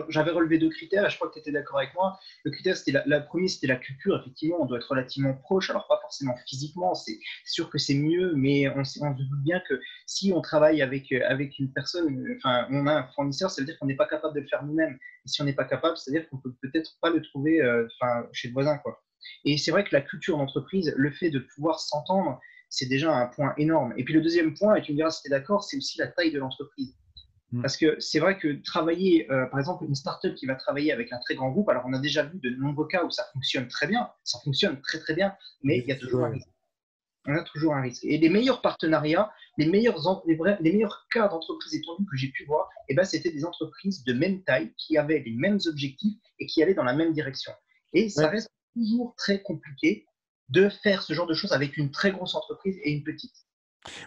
j'avais relevé deux critères et je crois que tu étais d'accord avec moi. Le critère, c'était la première, c'était la culture. Effectivement, on doit être relativement proche. Alors pas forcément physiquement, c'est sûr que c'est mieux, mais on se doute bien que si on travaille avec une personne, enfin, on a un fournisseur, ça veut dire qu'on n'est pas capable de le faire nous-mêmes. Et si on n'est pas capable, c'est-à-dire qu'on peut peut-être pas le trouver, chez le voisin, quoi. Et c'est vrai que la culture d'entreprise, le fait de pouvoir s'entendre, c'est déjà un point énorme. Et puis le deuxième point, et tu me diras si tu es d'accord, c'est aussi la taille de l'entreprise. Parce que c'est vrai que travailler, par exemple, une startup qui va travailler avec un très grand groupe, alors on a déjà vu de nombreux cas où ça fonctionne très bien, ça fonctionne très très bien, mais il y a toujours un risque. On a toujours un risque. Et les meilleurs partenariats, les meilleurs cas d'entreprises étendues que j'ai pu voir, c'était des entreprises de même taille qui avaient les mêmes objectifs et qui allaient dans la même direction. Et ça reste toujours très compliqué de faire ce genre de choses avec une très grosse entreprise et une petite.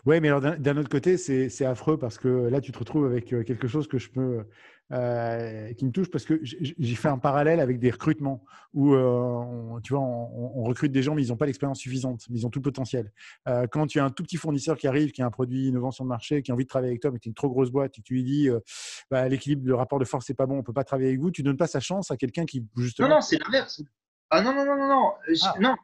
Ouais, mais alors d'un autre côté, c'est affreux parce que là, tu te retrouves avec quelque chose que qui me touche parce que j'ai fait un parallèle avec des recrutements où, tu vois, on recrute des gens, mais ils n'ont pas l'expérience suffisante, mais ils ont tout le potentiel. Quand tu as un tout petit fournisseur qui arrive, qui a un produit innovant sur le marché, qui a envie de travailler avec toi, mais tu es une trop grosse boîte et que tu lui dis, bah, l'équilibre, le rapport de force, c'est pas bon, on peut pas travailler avec vous, tu donnes pas sa chance à quelqu'un qui, Non, justement… non, c'est l'inverse. Ah non, non, non, non, non, Ah, non,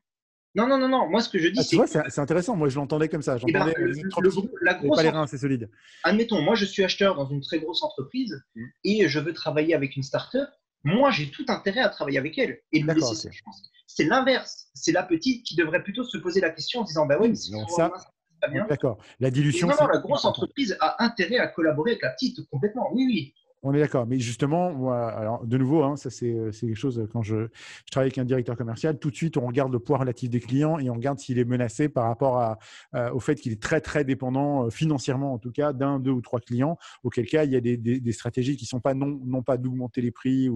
non, non, non, non. Moi, ce que je dis, ah, tu c'est vois, que c'est intéressant. Moi, je l'entendais comme ça. eh ben, J'entendais, vous êtes trop petit, la vous n'avez pas grosse les reins entreprise, assez solides. admettons, moi, je suis acheteur dans une très grosse entreprise et je veux travailler avec une startup. Moi, j'ai tout intérêt à travailler avec elle et lui D'accord, laisser ok. sa chance. C'est l'inverse. C'est la petite qui devrait plutôt se poser la question en disant, bah ouais, mais Oui, si donc souvent ça, demain, ça ne pas on est bien. d'accord. La Et dilution, non, non, c'est la hyper grosse important. entreprise a intérêt à collaborer avec la petite complètement. Oui, oui. On est d'accord. Mais justement, moi, alors, de nouveau, hein, ça, c'est quelque chose, quand je travaille avec un directeur commercial, tout de suite, on regarde le poids relatif des clients et on regarde s'il est menacé par rapport au fait qu'il est très, très dépendant, financièrement en tout cas, d'un, deux ou trois clients, auquel cas, il y a des stratégies qui ne sont pas non pas d'augmenter les prix,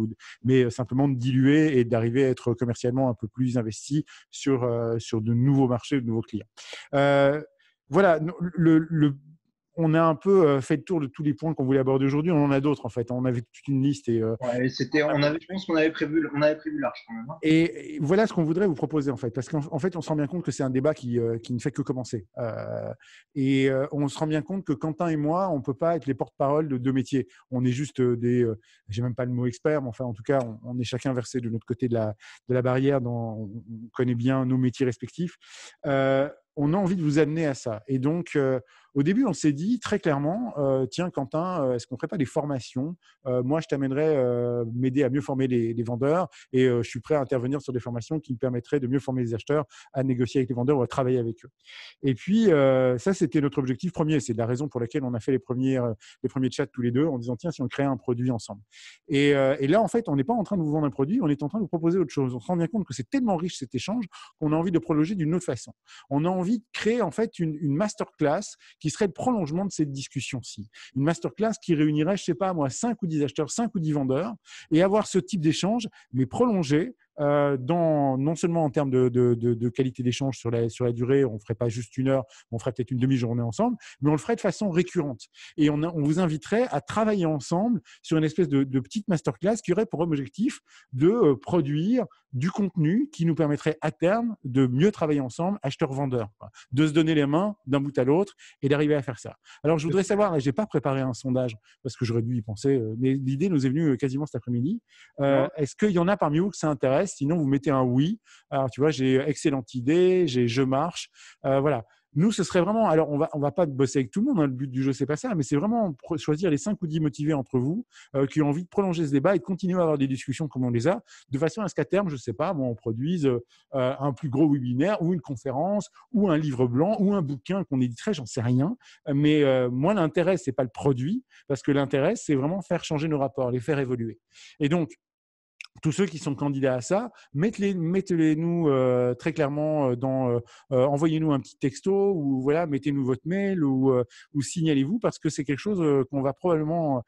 mais simplement de diluer et d'arriver à être commercialement un peu plus investi sur de nouveaux marchés, de nouveaux clients. Euh, voilà, on a un peu fait le tour de tous les points qu'on voulait aborder aujourd'hui. On en a d'autres en fait. On avait toute une liste Ouais, je pense qu'on avait prévu large quand même, hein. et voilà ce qu'on voudrait vous proposer en fait. Parce qu'en fait, on se rend bien compte que c'est un débat qui ne fait que commencer. On se rend bien compte que Quentin et moi, on ne peut pas être les porte-parole de deux métiers. On est juste j'ai même pas le mot expert, mais enfin en tout cas, on est chacun versé de notre côté de la barrière, dont on connaît bien nos métiers respectifs. On a envie de vous amener à ça. Et donc, au début, on s'est dit très clairement, tiens Quentin, est-ce qu'on ne ferait pas des formations? Moi, je t'amènerais m'aider à mieux former les vendeurs et je suis prêt à intervenir sur des formations qui me permettraient de mieux former les acheteurs, à négocier avec les vendeurs ou à travailler avec eux. Et puis, ça, c'était notre objectif premier. C'est la raison pour laquelle on a fait les premiers chats tous les deux en disant, tiens, si on créait un produit ensemble. Et là, en fait, on n'est pas en train de vous vendre un produit, on est en train de vous proposer autre chose. On se rend bien compte que c'est tellement riche cet échange qu'on a envie de prolonger d'une autre façon. On a envie de créer en fait une masterclass qui serait le prolongement de cette discussion-ci. Une masterclass qui réunirait, je ne sais pas moi, 5 ou 10 acheteurs, 5 ou 10 vendeurs et avoir ce type d'échange, mais prolongé non seulement en termes de qualité d'échange sur la durée, on ne ferait pas juste une heure, on ferait peut-être une demi-journée ensemble, mais on le ferait de façon récurrente. Et on vous inviterait à travailler ensemble sur une espèce de petite masterclass qui aurait pour objectif de produire du contenu qui nous permettrait à terme de mieux travailler ensemble, acheteurs-vendeurs, de se donner les mains d'un bout à l'autre et d'arriver à faire ça. Alors, je voudrais savoir, je n'ai pas préparé un sondage parce que j'aurais dû y penser, mais l'idée nous est venue quasiment cet après-midi. Non. Est-ce qu'il y en a parmi vous que ça intéresse? Sinon, vous mettez un oui. Alors, tu vois, j'ai excellente idée, j'ai je marche. Voilà. Nous, ce serait vraiment… Alors, on va pas bosser avec tout le monde. Hein, le but du jeu, c'est pas ça. Mais c'est vraiment choisir les 5 ou 10 motivés entre vous qui ont envie de prolonger ce débat et de continuer à avoir des discussions comme on les a, de façon à ce qu'à terme, je sais pas, on produise un plus gros webinaire ou une conférence ou un livre blanc ou un bouquin qu'on éditerait, j'en sais rien. Mais moi, l'intérêt, c'est pas le produit, parce que l'intérêt, c'est vraiment faire changer nos rapports, les faire évoluer. Et donc, tous ceux qui sont candidats à ça, mettez-les nous très clairement envoyez-nous un petit texto ou voilà, mettez-nous votre mail ou signalez-vous parce que c'est quelque chose qu'on va probablement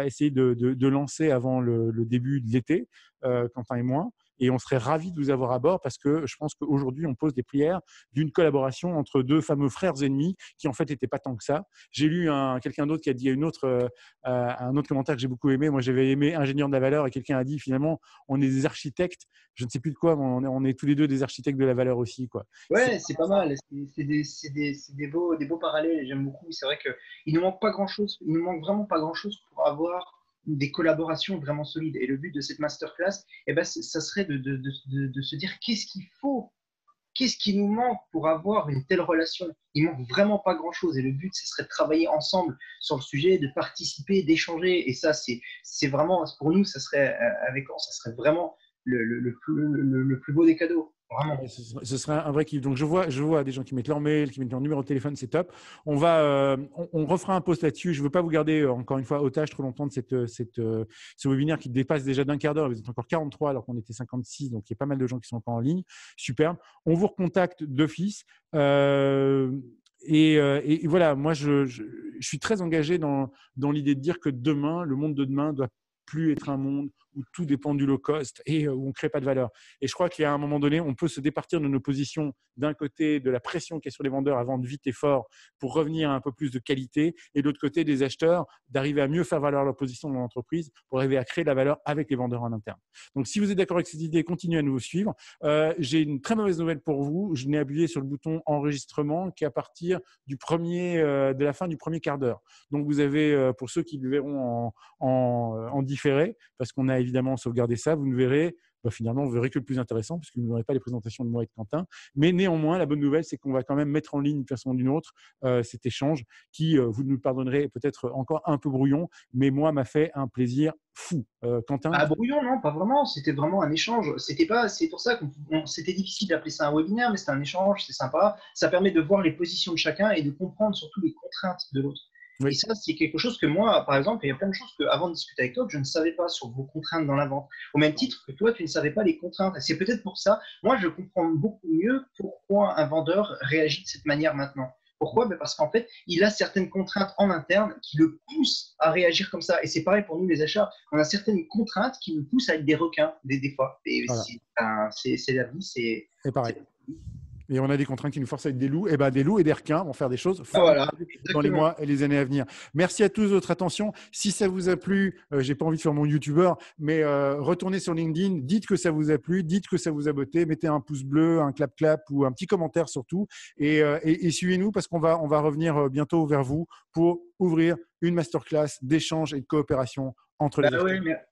essayer de lancer avant le début de l'été, Quentin et moi. Et on serait ravis de vous avoir à bord parce que je pense qu'aujourd'hui, on pose des prières d'une collaboration entre deux fameux frères ennemis qui, en fait, n'étaient pas tant que ça. J'ai lu quelqu'un d'autre qui a dit un autre commentaire que j'ai beaucoup aimé. Moi, j'avais aimé ingénieur de la valeur et quelqu'un a dit finalement, on est des architectes, je ne sais plus de quoi, mais on est tous les deux des architectes de la valeur aussi, quoi. Ouais, c'est pas mal. C'est des beaux parallèles. J'aime beaucoup. C'est vrai qu'il ne manque pas grand-chose. Il ne manque vraiment pas grand-chose pour avoir des collaborations vraiment solides. Et le but de cette masterclass, eh ben, ça serait de se dire qu'est-ce qu'il faut, qu'est-ce qui nous manque pour avoir une telle relation. Il manque vraiment pas grand-chose. Et le but, ce serait de travailler ensemble sur le sujet, de participer, d'échanger. Et ça, c'est vraiment, pour nous, ça serait, ça serait vraiment le plus beau des cadeaux. Vraiment. Ouais, ce serait un vrai kiff. Donc, je vois des gens qui mettent leur mail, qui mettent leur numéro de téléphone, c'est top. On refera un post là-dessus. Je ne veux pas vous garder, encore une fois, otage trop longtemps de ce webinaire qui dépasse déjà d'un quart d'heure. Vous êtes encore 43 alors qu'on était 56, donc il y a pas mal de gens qui sont encore en ligne. Superbe. On vous recontacte d'office. Et voilà, moi, je suis très engagé dans l'idée de dire que demain, le monde de demain doit plus être un monde où tout dépend du low cost et où on ne crée pas de valeur. Et je crois qu'à un moment donné, on peut se départir de nos positions, d'un côté de la pression qui est sur les vendeurs à vendre vite et fort pour revenir à un peu plus de qualité, et de l'autre côté des acheteurs d'arriver à mieux faire valoir leur position dans l'entreprise pour arriver à créer de la valeur avec les vendeurs en interne. Donc, si vous êtes d'accord avec cette idée, continuez à nous suivre. J'ai une très mauvaise nouvelle pour vous. Je n'ai appuyé sur le bouton enregistrement qu'à partir de la fin du premier quart d'heure. Donc, vous avez, pour ceux qui le verront en différé, parce qu'on a évidemment sauvegardé ça, vous ne verrez finalement, vous verrez que le plus intéressant, puisque vous n'aurez pas les présentations de moi et de Quentin. Mais néanmoins, la bonne nouvelle, c'est qu'on va quand même mettre en ligne d'une façon ou d'une autre cet échange qui, vous nous pardonnerez, peut-être encore un peu brouillon, mais moi, m'a fait un plaisir fou. Quentin? Brouillon, non, pas vraiment. C'était vraiment un échange. C'était pas, c'est pour ça que c'était difficile d'appeler ça un webinaire, mais c'était un échange, c'est sympa. Ça permet de voir les positions de chacun et de comprendre surtout les contraintes de l'autre. Oui. Et ça, c'est quelque chose que moi, par exemple, il y a plein de choses qu'avant de discuter avec toi, je ne savais pas sur vos contraintes dans la vente. Au même titre que toi, tu ne savais pas les contraintes. Et c'est peut-être pour ça, moi, je comprends beaucoup mieux pourquoi un vendeur réagit de cette manière maintenant. Pourquoi? Parce qu'en fait, il a certaines contraintes en interne qui le poussent à réagir comme ça. Et c'est pareil pour nous, les achats. On a certaines contraintes qui nous poussent à être des requins, des fois. Et voilà. C'est la vie, c'est pareil. Et on a des contraintes qui nous forcent à être des loups. Et des loups et des requins vont faire des choses dans les mois et les années à venir. Merci à tous de votre attention. Si ça vous a plu, j'ai pas envie de faire mon YouTuber, mais retournez sur LinkedIn, dites que ça vous a plu, dites que ça vous a botté, mettez un pouce bleu, un clap ou un petit commentaire surtout. Et suivez-nous parce qu'on va revenir bientôt vers vous pour ouvrir une masterclass d'échange et de coopération entre les acteurs.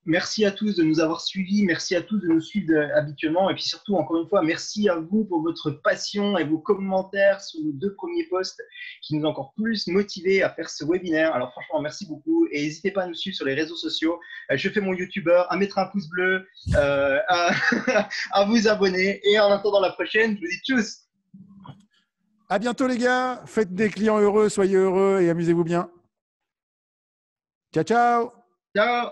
Merci à tous de nous avoir suivis, merci à tous de nous suivre habituellement, et puis surtout, encore une fois, merci à vous pour votre passion et vos commentaires sous nos 2 premiers posts qui nous ont encore plus motivés à faire ce webinaire. Alors franchement, merci beaucoup, et n'hésitez pas à nous suivre sur les réseaux sociaux. Je fais mon YouTuber, à mettre un pouce bleu, à vous abonner, et en attendant la prochaine, je vous dis tchuss. À bientôt les gars, faites des clients heureux, soyez heureux et amusez-vous bien. Ciao, ciao. Ciao.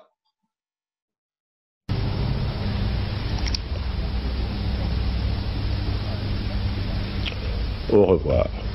Au revoir.